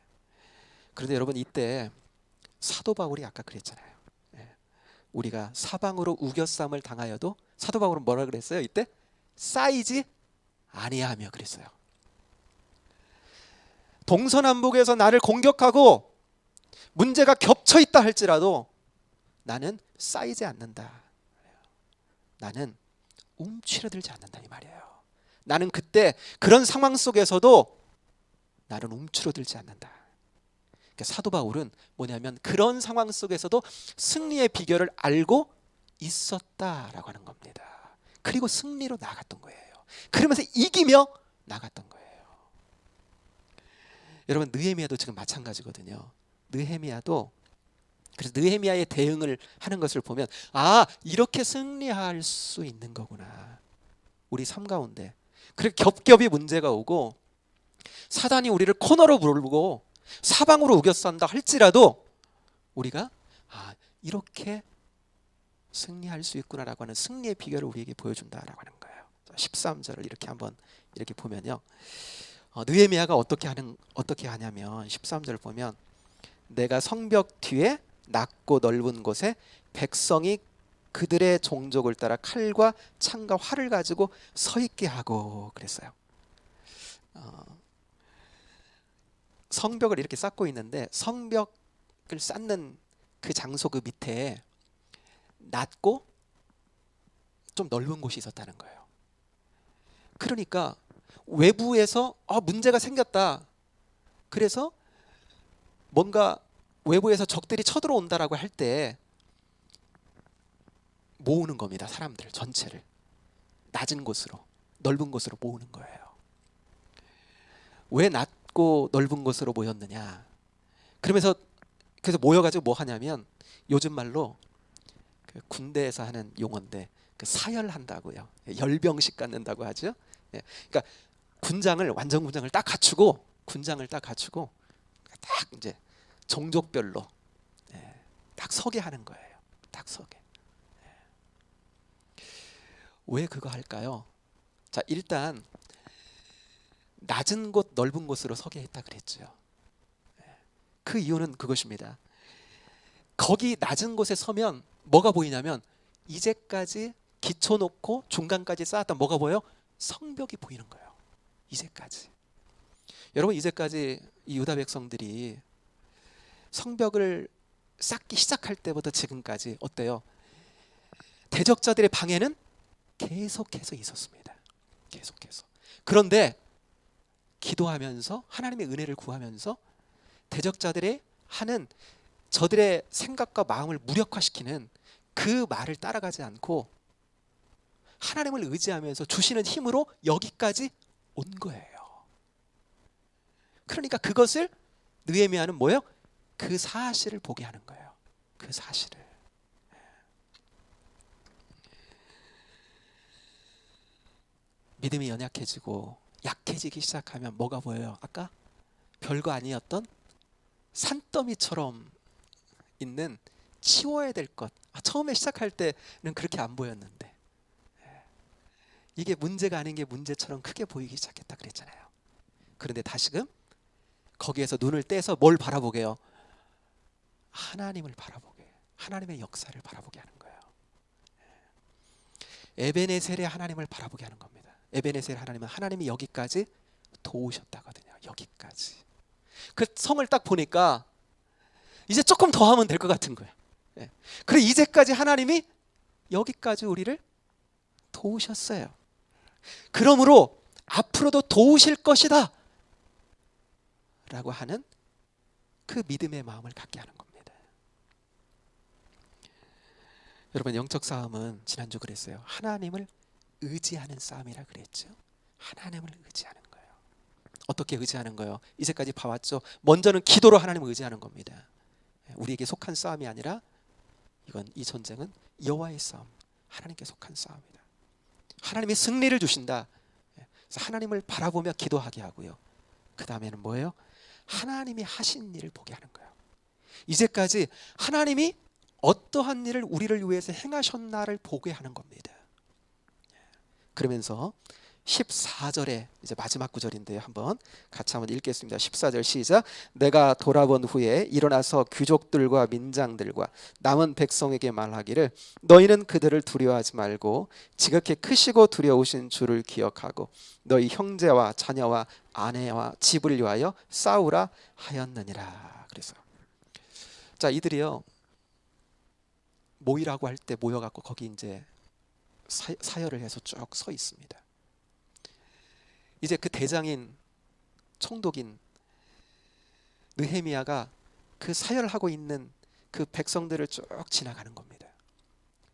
Speaker 1: 그런데 여러분, 이때 사도 바울이 아까 그랬잖아요. 예. 우리가 사방으로 우겨쌈을 당하여도 사도 바울은 뭐라 그랬어요? 이때 쌓이지 아니하며 그랬어요. 동서남북에서 나를 공격하고 문제가 겹쳐 있다 할지라도 나는 쌓이지 않는다. 나는 움츠러들지 않는다 이 말이에요. 나는 그때 그런 상황 속에서도 나는 움츠러들지 않는다. 그러니까 사도 바울은 뭐냐면 그런 상황 속에서도 승리의 비결을 알고 있었다라고 하는 겁니다. 그리고 승리로 나갔던 거예요. 그러면서 이기며 나갔던 거예요. 여러분, 느헤미야도 지금 마찬가지거든요. 느헤미야도 그래서 느헤미야의 대응을 하는 것을 보면 아, 이렇게 승리할 수 있는 거구나. 우리 삶 가운데 그렇게 겹겹이 문제가 오고 사단이 우리를 코너로 몰고 사방으로 우겨싼다 할지라도 우리가 아, 이렇게 승리할 수 있구나라고 하는 승리의 비결을 우리에게 보여준다라고 하는 거예요. 13절을 이렇게 한번 이렇게 보면요, 느헤미야가 어떻게 하냐면 13절을 보면 내가 성벽 뒤에 낮고 넓은 곳에 백성이 그들의 종족을 따라 칼과 창과 활을 가지고 서 있게 하고 그랬어요. 성벽을 이렇게 쌓고 있는데 성벽을 쌓는 그 장소 그 밑에 낮고 좀 넓은 곳이 있었다는 거예요. 그러니까 외부에서 문제가 생겼다. 그래서 뭔가 외부에서 적들이 쳐들어온다라고 할 때 모으는 겁니다. 사람들 전체를 낮은 곳으로 넓은 곳으로 모으는 거예요. 왜 낮고 넓은 곳으로 모였느냐? 그래서 모여가지고 뭐 하냐면 요즘 말로 그 군대에서 하는 용어인데 그 사열한다고요. 열병식 갖는다고 하죠. 그러니까 완전 군장을 딱 갖추고 딱 이제 종족별로 딱 서게 하는 거예요. 딱 서게. 왜 그거 할까요? 자, 일단 낮은 곳 넓은 곳으로 서게 했다 그랬죠. 그 이유는 그것입니다. 거기 낮은 곳에 서면 뭐가 보이냐면 이제까지 기초 놓고 중간까지 쌓았던 뭐가 보여요? 성벽이 보이는 거예요. 이제까지. 여러분, 이제까지 이 유다 백성들이 성벽을 쌓기 시작할 때부터 지금까지 어때요? 대적자들의 방해는 계속해서 있었습니다. 계속해서. 그런데 기도하면서 하나님의 은혜를 구하면서 대적자들의 하는 저들의 생각과 마음을 무력화시키는 그 말을 따라가지 않고 하나님을 의지하면서 주시는 힘으로 여기까지 온 거예요. 그러니까 그것을 느헤미야는 뭐예요? 그 사실을 보게 하는 거예요. 그 사실을. 믿음이 연약해지고 약해지기 시작하면 뭐가 보여요? 아까 별거 아니었던 산더미처럼 있는 치워야 될 것. 처음에 시작할 때는 그렇게 안 보였는데 이게 문제가 아닌 게 문제처럼 크게 보이기 시작했다 그랬잖아요. 그런데 다시금 거기에서 눈을 떼서 뭘 바라보게요? 하나님을 바라보게, 하나님의 역사를 바라보게 하는 거예요. 에베네셀의 하나님을 바라보게 하는 겁니다. 에베네셀 하나님은 하나님이 여기까지 도우셨다거든요. 여기까지. 그 성을 딱 보니까 이제 조금 더 하면 될 것 같은 거예요. 그래, 이제까지 하나님이 여기까지 우리를 도우셨어요. 그러므로 앞으로도 도우실 것이다 라고 하는 그 믿음의 마음을 갖게 하는 겁니다. 여러분, 영적 싸움은 지난주 그랬어요. 하나님을 의지하는 싸움이라 그랬죠. 하나님을 의지하는 거예요. 어떻게 의지하는 거예요? 이제까지 봐왔죠. 먼저는 기도로 하나님을 의지하는 겁니다. 우리에게 속한 싸움이 아니라 이 전쟁은 여호와의 싸움, 하나님께 속한 싸움이다. 하나님이 승리를 주신다. 그래서 하나님을 바라보며 기도하게 하고요. 그 다음에는 뭐예요? 하나님이 하신 일을 보게 하는 거예요. 이제까지 하나님이 어떠한 일을 우리를 위해서 행하셨나를 보게 하는 겁니다. 그러면서 14절에 이제 마지막 구절인데요. 같이 한번 읽겠습니다. 14절 시작. 내가 돌아본 후에 일어나서 귀족들과 민장들과 남은 백성에게 말하기를 너희는 그들을 두려워하지 말고 지극히 크시고 두려우신 주를 기억하고 너희 형제와 자녀와 아내와 집을 위하여 싸우라 하였느니라. 그래서 자, 이들이요 모이라고 할 때 모여갖고 거기 이제 사열을 해서 쭉 서 있습니다. 이제 그 대장인 총독인 느헤미야가 그 사열하고 있는 그 백성들을 쭉 지나가는 겁니다.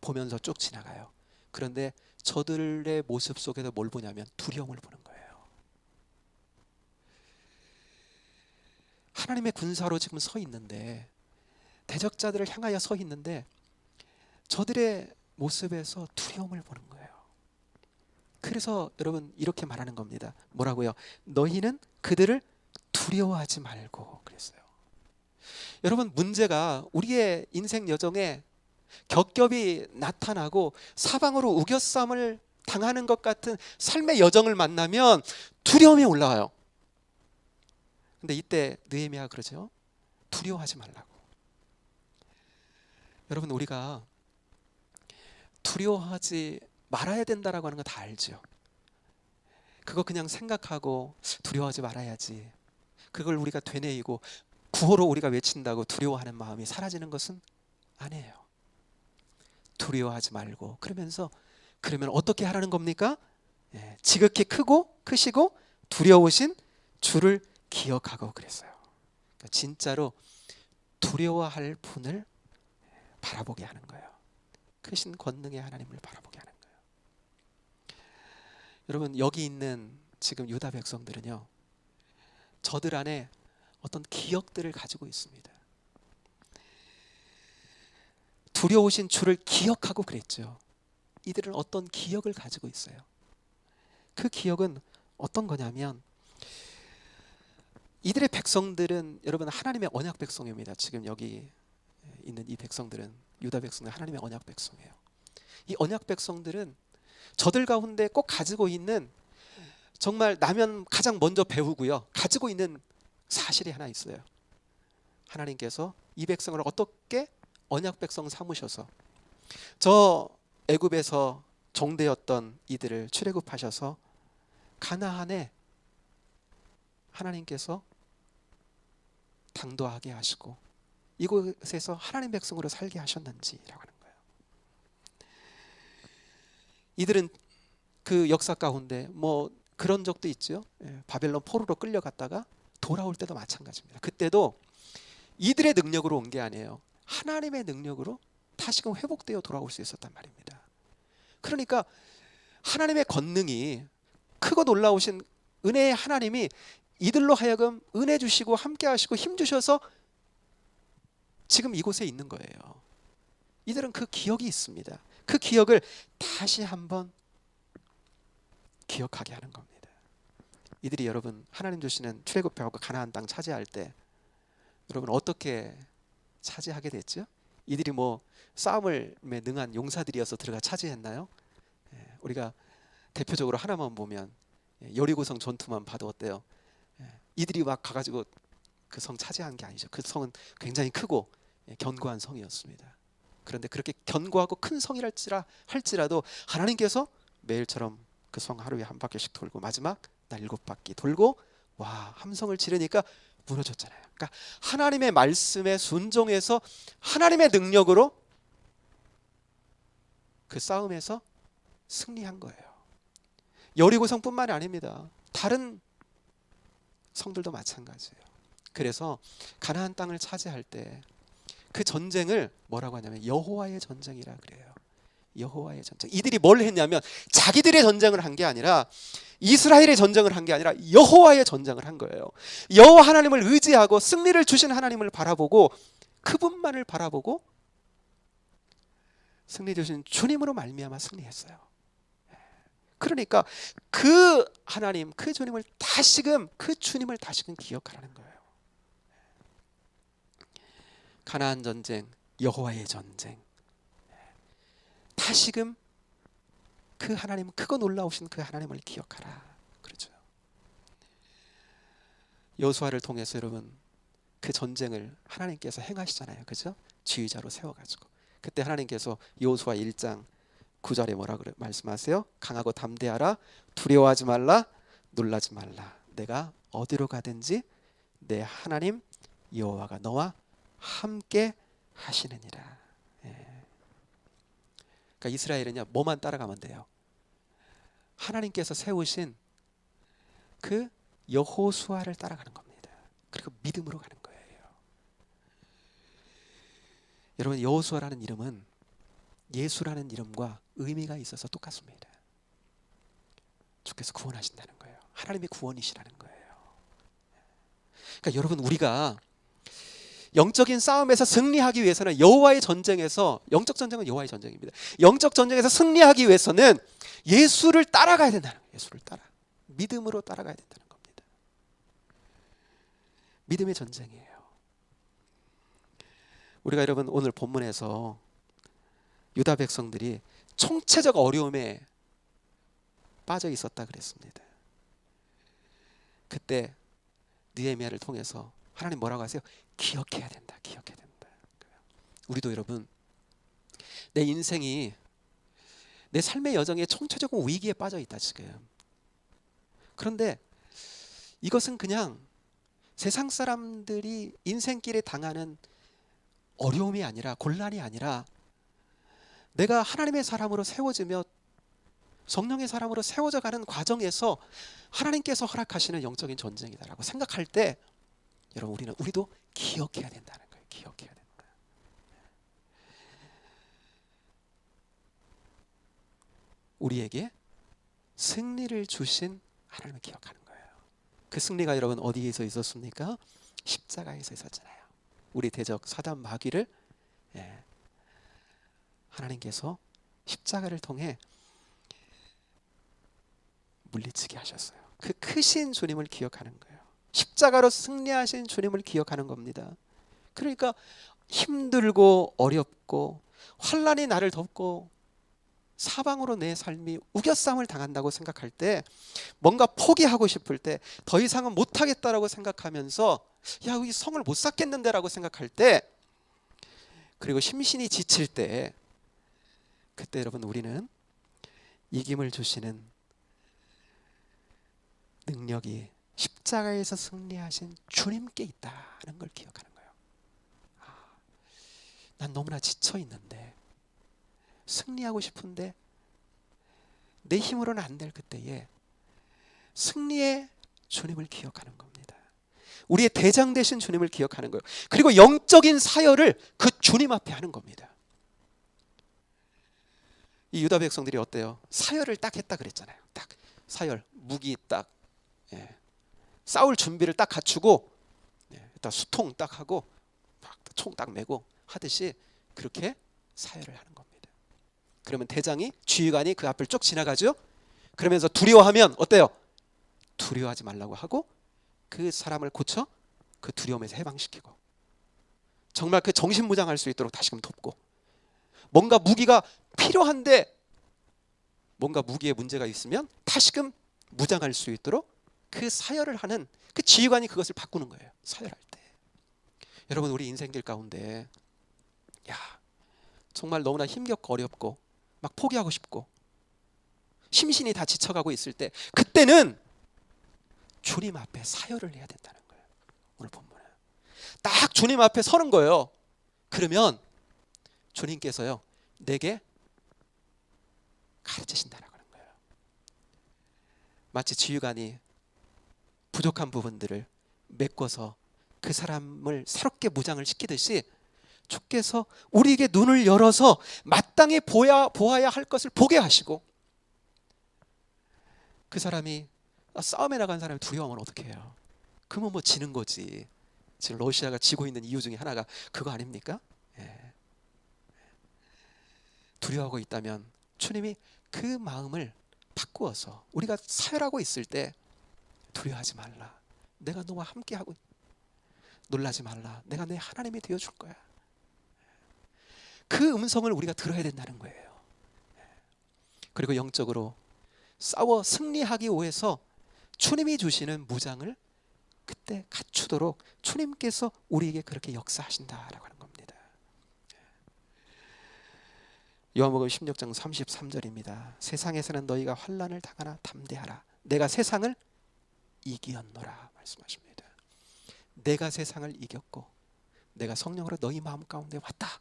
Speaker 1: 보면서 쭉 지나가요. 그런데 저들의 모습 속에서 뭘 보냐면 두려움을 보는 거예요. 하나님의 군사로 지금 서 있는데, 대적자들을 향하여 서 있는데 저들의 모습에서 두려움을 보는 거예요. 그래서 여러분 이렇게 말하는 겁니다. 뭐라고요? 너희는 그들을 두려워하지 말고 그랬어요. 여러분, 문제가 우리의 인생 여정에 겹겹이 나타나고 사방으로 우겨쌈을 당하는 것 같은 삶의 여정을 만나면 두려움이 올라와요. 근데 이때 느헤미야가 그러죠. 두려워하지 말라고. 여러분, 우리가 두려워하지 말아야 된다라고 하는 거 다 알죠. 그거 그냥 생각하고 두려워하지 말아야지, 그걸 우리가 되뇌이고 구호로 우리가 외친다고 두려워하는 마음이 사라지는 것은 아니에요. 두려워하지 말고 그러면 어떻게 하라는 겁니까? 지극히 크고 크시고 두려우신 주를 기억하고 그랬어요. 그러니까 진짜로 두려워할 분을 바라보게 하는 거예요. 크신 권능의 하나님을 바라보게 하는 거예요. 여러분, 여기 있는 지금 유다 백성들은요, 저들 안에 어떤 기억들을 가지고 있습니다. 두려우신 주를 기억하고 그랬죠. 이들은 어떤 기억을 가지고 있어요. 그 기억은 어떤 거냐면, 이들의 백성들은 여러분 하나님의 언약 백성입니다. 지금 여기 있는 이 백성들은, 유다 백성은 하나님의 언약 백성이에요. 이 언약 백성들은 저들 가운데 꼭 가지고 있는, 정말 나면 가장 먼저 배우고요, 가지고 있는 사실이 하나 있어요. 하나님께서 이 백성을 어떻게 언약 백성 삼으셔서 저 애굽에서 종되었던 이들을 출애굽하셔서 가나안에 하나님께서 당도하게 하시고 이곳에서 하나님 백성으로 살게 하셨는지라고 하는 거예요. 이들은 그 역사 가운데 뭐 그런 적도 있죠. 바벨론 포로로 끌려갔다가 돌아올 때도 마찬가지입니다. 그때도 이들의 능력으로 온 게 아니에요. 하나님의 능력으로 다시금 회복되어 돌아올 수 있었단 말입니다. 그러니까 하나님의 권능이, 크고 놀라우신 은혜의 하나님이 이들로 하여금 은혜 주시고 함께 하시고 힘 주셔서 지금 이곳에 있는 거예요. 이들은 그 기억이 있습니다. 그 기억을 다시 한번 기억하게 하는 겁니다. 이들이 여러분 하나님 주시는 출애굽하고 가나안 땅 차지할 때 여러분 어떻게 차지하게 됐죠? 이들이 뭐 싸움을 능한 용사들이어서 들어가 차지했나요? 우리가 대표적으로 하나만 보면 여리고성 전투만 봐도 어때요? 이들이 막 가가지고 그 성 차지한 게 아니죠. 그 성은 굉장히 크고 견고한 성이었습니다. 그런데 그렇게 견고하고 큰 성이랄지라도 하나님께서 매일처럼 그 성 하루에 한 바퀴씩 돌고 마지막 날 7바퀴 돌고 와 함성을 지르니까 무너졌잖아요. 그러니까 하나님의 말씀에 순종해서 하나님의 능력으로 그 싸움에서 승리한 거예요. 여리고성뿐만이 아닙니다. 다른 성들도 마찬가지예요. 그래서 가나안 땅을 차지할 때 그 전쟁을 뭐라고 하냐면 여호와의 전쟁이라 그래요. 여호와의 전쟁. 이들이 뭘 했냐면 자기들의 전쟁을 한 게 아니라 이스라엘의 전쟁을 한 게 아니라 여호와의 전쟁을 한 거예요. 여호와 하나님을 의지하고 승리를 주신 하나님을 바라보고 그분만을 바라보고 승리 주신 주님으로 말미암아 승리했어요. 그러니까 그 하나님, 그 주님을 다시금 기억하라는 거예요. 가나안 전쟁, 여호와의 전쟁. 다시금 그 하나님, 크고 놀라우신 그 하나님을 기억하라. 그렇죠. 여호수아를 통해서 여러분 그 전쟁을 하나님께서 행하시잖아요. 그죠? 지휘자로 세워가지고. 그때 하나님께서 여호수아 1장 9절에 뭐라 그래 말씀하세요? 강하고 담대하라. 두려워하지 말라. 놀라지 말라. 내가 어디로 가든지 내 하나님 여호와가 너와 함께 하시느니라. 그러니까 이스라엘은요, 뭐만 따라가면 돼요? 하나님께서 세우신 그 여호수아를 따라가는 겁니다. 그리고 믿음으로 가는 거예요. 여러분, 여호수아라는 이름은 예수라는 이름과 의미가 있어서 똑같습니다. 주께서 구원하신다는 거예요. 하나님의 구원이시라는 거예요. 그러니까 여러분, 우리가 영적인 싸움에서 승리하기 위해서는 여호와의 전쟁에서, 영적 전쟁은 여호와의 전쟁입니다. 영적 전쟁에서 승리하기 위해서는 예수를 따라가야 된다는 거예요. 예수를 따라, 믿음으로 따라가야 된다는 겁니다. 믿음의 전쟁이에요. 우리가 여러분 오늘 본문에서 유다 백성들이 총체적 어려움에 빠져 있었다 그랬습니다. 그때 느헤미야를 통해서 하나님 뭐라고 하세요? 기억해야 된다. 기억해야 된다. 우리도 여러분 내 인생이, 내 삶의 여정에 총체적 위기에 빠져 있다 지금. 그런데 이것은 그냥 세상 사람들이 인생길에 당하는 어려움이 아니라, 곤란이 아니라, 내가 하나님의 사람으로 세워지며 성령의 사람으로 세워져 가는 과정에서 하나님께서 허락하시는 영적인 전쟁이다라고 생각할 때 여러분 우리도 기억해야 된다는 거예요. 기억해야 된다. 우리에게 승리를 주신 하나님을 기억하는 거예요. 그 승리가 여러분 어디에서 있었습니까? 십자가에서 있었잖아요. 우리 대적 사단 마귀를 하나님께서 십자가를 통해 물리치게 하셨어요. 그 크신 주님을 기억하는 거예요. 십자가로 승리하신 주님을 기억하는 겁니다. 그러니까 힘들고 어렵고 환난이 나를 덮고 사방으로 내 삶이 우겨싸움을 당한다고 생각할 때, 뭔가 포기하고 싶을 때, 더 이상은 못하겠다라고 생각하면서 야, 이 성을 못 쌓겠는데라고 생각할 때, 그리고 심신이 지칠 때, 그때 여러분 우리는 이김을 주시는 능력이 십자가에서 승리하신 주님께 있다는 걸 기억하는 거예요. 난 너무나 지쳐 있는데, 승리하고 싶은데 내 힘으로는 안 될 그때에 승리의 주님을 기억하는 겁니다. 우리의 대장 되신 주님을 기억하는 거예요. 그리고 영적인 사열을 그 주님 앞에 하는 겁니다. 이 유다 백성들이 어때요? 사열을 딱 했다 그랬잖아요. 딱 사열, 무기 딱, 싸울 준비를 딱 갖추고, 일단 수통 딱 하고 총 딱 메고 하듯이 그렇게 사열을 하는 겁니다. 그러면 대장이, 지휘관이 그 앞을 쭉 지나가죠. 그러면서 두려워하면 어때요? 두려워하지 말라고 하고 그 사람을 고쳐 그 두려움에서 해방시키고, 정말 그 정신무장할 수 있도록 다시금 돕고, 뭔가 무기가 필요한데 뭔가 무기에 문제가 있으면 다시금 무장할 수 있도록 그 사열을 하는 그 지휘관이 그것을 바꾸는 거예요. 사열할 때. 여러분, 우리 인생길 가운데 정말 너무나 힘겹고 어렵고 막 포기하고 싶고 심신이 다 지쳐가고 있을 때, 그때는 주님 앞에 사열을 해야 된다는 거예요. 오늘 본문은 딱 주님 앞에 서는 거예요. 그러면 주님께서요 내게 가르치신다라고 하는 거예요. 마치 지휘관이 부족한 부분들을 메꿔서 그 사람을 새롭게 무장을 시키듯이, 주께서 우리에게 눈을 열어서 마땅히 보아야 할 것을 보게 하시고, 그 사람이 싸움에 나간 사람이 두려워하면 어떻게 해요? 그러면 뭐 지는 거지. 지금 러시아가 지고 있는 이유 중에 하나가 그거 아닙니까? 두려워하고 있다면 주님이 그 마음을 바꾸어서, 우리가 사열하고 있을 때 두려워하지 말라, 내가 너와 함께하고, 놀라지 말라, 내가 내 하나님이 되어줄 거야, 그 음성을 우리가 들어야 된다는 거예요. 그리고 영적으로 싸워 승리하기 위해서 주님이 주시는 무장을 그때 갖추도록 주님께서 우리에게 그렇게 역사하신다라고 하는 겁니다. 요한복음 16장 33절입니다. 세상에서는 너희가 환난을 당하나 담대하라. 내가 세상을 이기었노라 말씀하십니다. 내가 세상을 이겼고 내가 성령으로 너희 마음 가운데 왔다.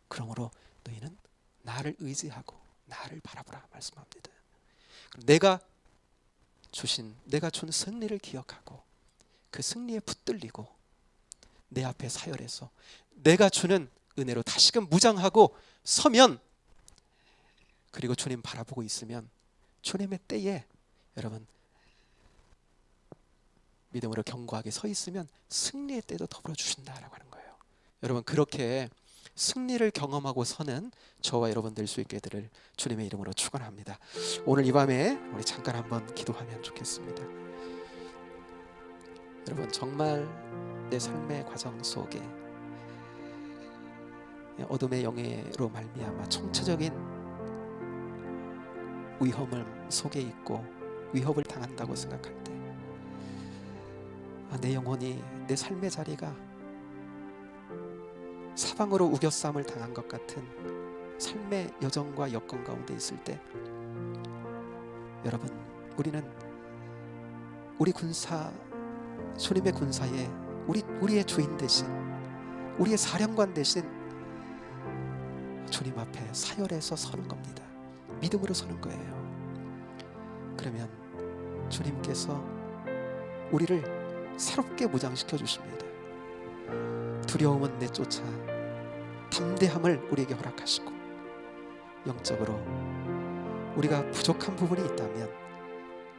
Speaker 1: 그러므로 너희는 나를 의지하고 나를 바라보라 말씀합니다. 내가 준 승리를 기억하고 그 승리에 붙들리고 내 앞에 사열해서 내가 주는 은혜로 다시금 무장하고 서면, 그리고 주님 바라보고 있으면 주님의 때에 여러분 믿음으로 견고하게 서 있으면 승리의 때도 더불어 주신다라고 하는 거예요. 여러분 그렇게 승리를 경험하고 서는 저와 여러분 될 수 있게 되를 주님의 이름으로 축원합니다. 오늘 이 밤에 우리 잠깐 한번 기도하면 좋겠습니다. 여러분 정말 내 삶의 과정 속에 어둠의 영예로 말미암아 총체적인 위험을 속에 있고 위협을 당한다고 생각할 때 내 영혼이 내 삶의 자리가 사방으로 우겨싸움을 당한 것 같은 삶의 여정과 여건 가운데 있을 때 여러분 우리는 우리 군사 주님의 군사에 우리의 주인 대신 우리의 사령관 대신 주님 앞에 사열해서 서는 겁니다. 믿음으로 서는 거예요. 그러면 주님께서 우리를 새롭게 무장시켜 주십니다. 두려움은 내쫓아 담대함을 우리에게 허락하시고 영적으로 우리가 부족한 부분이 있다면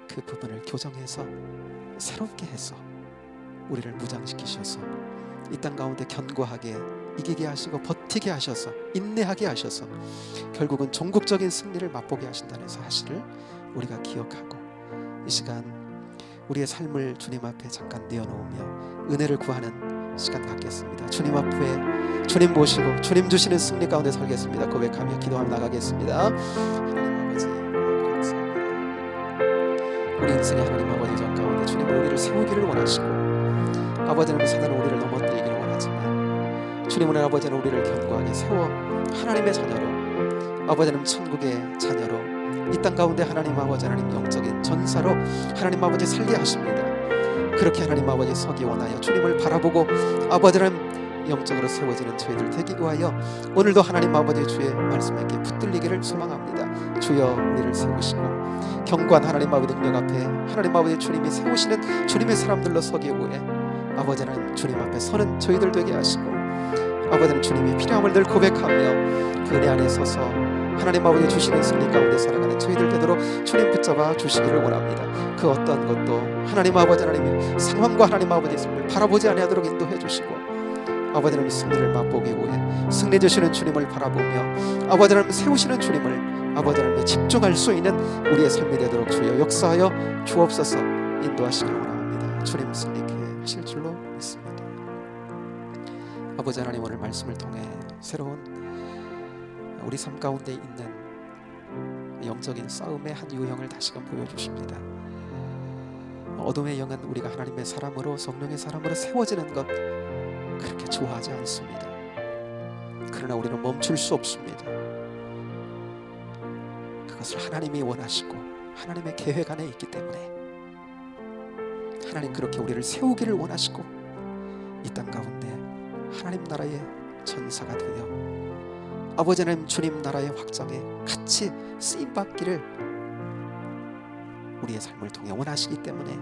Speaker 1: 그 부분을 교정해서 새롭게 해서 우리를 무장시키셔서 이 땅 가운데 견고하게 이기게 하시고 버티게 하셔서 인내하게 하셔서 결국은 종국적인 승리를 맛보게 하신다는 사실을 우리가 기억하고 이 시간 우리의 삶을 주님 앞에 잠깐 내어놓으며 은혜를 구하는 시간 갖겠습니다. 주님 앞에 주님 모시고 주님 주시는 승리 가운데 설겠습니다. 고백하며 기도하며 나가겠습니다. 하나님 아버지 감사합니다. 우리 인생의 하나님 아버지 전 가운데 주님은 우리를 세우기를 원하시고 아버지는 사단은 우리를 넘어뜨리기를 원하지만 주님은 아버지는 우리를 견고하게 세워 하나님의 자녀로 아버지는 천국의 자녀로 이 땅 가운데 하나님 아버지 하나님 영적인 전사로 하나님 아버지 살게 하십니다. 그렇게 하나님 아버지 서기 원하여 주님을 바라보고 아버지는 영적으로 세워지는 저희들 되기 위하여 오늘도 하나님 아버지 주의 말씀에 붙들리기를 소망합니다. 주여 우리를 세우시고 견고한 하나님 아버지 능력 앞에 하나님 아버지 주님이 세우시는 주님의 사람들로 서기 위해 아버지는 주님 앞에 서는 저희들 되게 하시고 아버지는 주님이 필요함을 늘 고백하며 그 은혜 안에 서서 하나님 아버지 주시는 승리 가운데 살아가는 저희들 되도록 주님 붙잡아 주시기를 원합니다. 그 어떤 것도 하나님 아버지 하나님의 상황과 하나님 아버지의 승리를 바라보지 아니하도록 인도해 주시고 아버지 하나님 승리를 맛보기 위해 승리 주시는 주님을 바라보며 아버지 하나님 세우시는 주님을 아버지 하나님에 집중할 수 있는 우리의 삶이 되도록 주여 역사하여 주옵소서. 인도하시기를 원합니다. 주님 승리케 하실 줄로 믿습니다. 아버지 하나님 오늘 말씀을 통해 새로운 우리 삶 가운데 있는 영적인 싸움의 한 유형을 다시금 보여주십니다. 어둠의 영은 우리가 하나님의 사람으로 성령의 사람으로 세워지는 것 그렇게 좋아하지 않습니다. 그러나 우리는 멈출 수 없습니다. 그것을 하나님이 원하시고 하나님의 계획 안에 있기 때문에 하나님 그렇게 우리를 세우기를 원하시고 이 땅 가운데 하나님 나라의 전사가 되어 아버지 하나님 주님 나라의 확장에 같이 쓰임받기를 우리의 삶을 통해 원하시기 때문에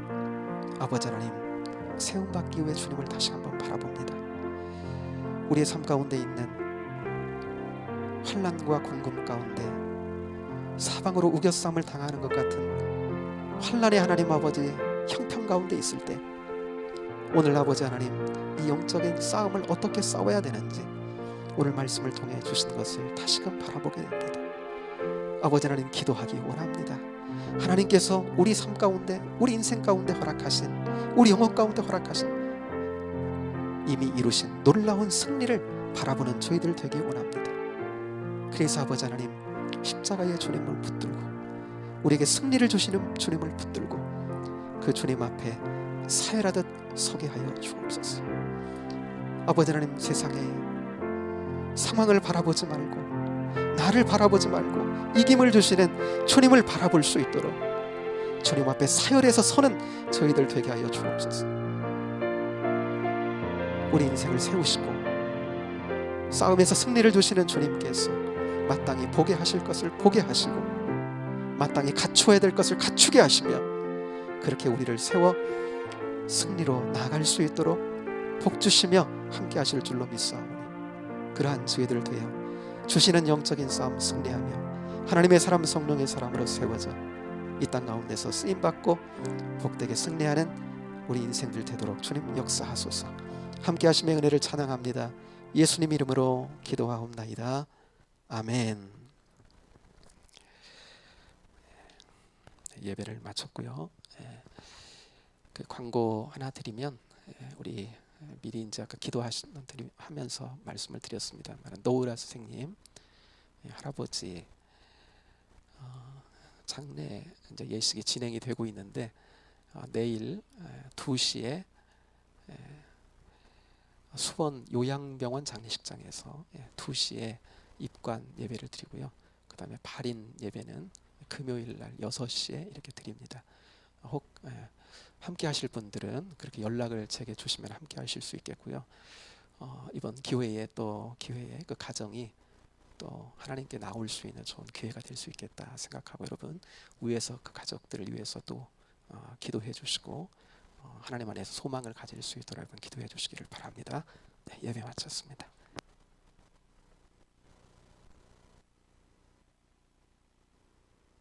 Speaker 1: 아버지 하나님 세움받기 위해 주님을 다시 한번 바라봅니다. 우리의 삶 가운데 있는 환난과 궁금 가운데 사방으로 우겨싸움을 당하는 것 같은 환난의 하나님 아버지 형편 가운데 있을 때 오늘 아버지 하나님 이 영적인 싸움을 어떻게 싸워야 되는지 오늘 말씀을 통해 주신 것을 다시금 바라보게 됩니다. 아버지 하나님 기도하기 원합니다. 하나님께서 우리 삶 가운데 우리 인생 가운데 허락하신 우리 영혼 가운데 허락하신 이미 이루신 놀라운 승리를 바라보는 저희들 되기 원합니다. 그래서 아버지 하나님, 십자가의 주님을 붙들고 우리에게 승리를 주시는 주님을 붙들고 그 주님 앞에 사열하듯 서게 하여 주옵소서. 아버지 하나님, 세상의 상황을 바라보지 말고 나를 바라보지 말고 이김을 주시는 주님을 바라볼 수 있도록 주님 앞에 사열해서 서는 저희들 되게 하여 주옵소서. 우리 인생을 세우시고 싸움에서 승리를 주시는 주님께서 마땅히 보게 하실 것을 보게 하시고 마땅히 갖추어야 될 것을 갖추게 하시며 그렇게 우리를 세워 승리로 나아갈 수 있도록 복주시며 함께 하실 줄로 믿사오니 그러한 저희들 되어 주시는 영적인 싸움 승리하며 하나님의 사람 성령의 사람으로 세워져 이 땅 가운데서 쓰임받고 복되게 승리하는 우리 인생들 되도록 주님 역사하소서. 함께 하심의 은혜를 찬양합니다. 예수님 이름으로 기도하옵나이다. 아멘. 예배를 마쳤고요. 그 광고 하나 드리면 우리 미리 이제 아까 기도하면서 말씀을 드렸습니다. 노우라 선생님 할아버지 장례 이제 예식이 진행이 되고 있는데 내일 2시에 수원 요양병원 장례식장에서 2시에 입관 예배를 드리고요. 그 다음에 발인 예배는 금요일 날 6시에 이렇게 드립니다. 혹 함께 하실 분들은 그렇게 연락을 제게 주시면 함께 하실 수 있겠고요. 이번 기회에 또 기회에 그 가정이 또 하나님께 나올 수 있는 좋은 기회가 될 수 있겠다 생각하고 여러분 위에서 그 가족들을 위해서 또 기도해 주시고 하나님 안에서 소망을 가질 수 있도록 여러분 기도해 주시기를 바랍니다. 네, 예배 마쳤습니다.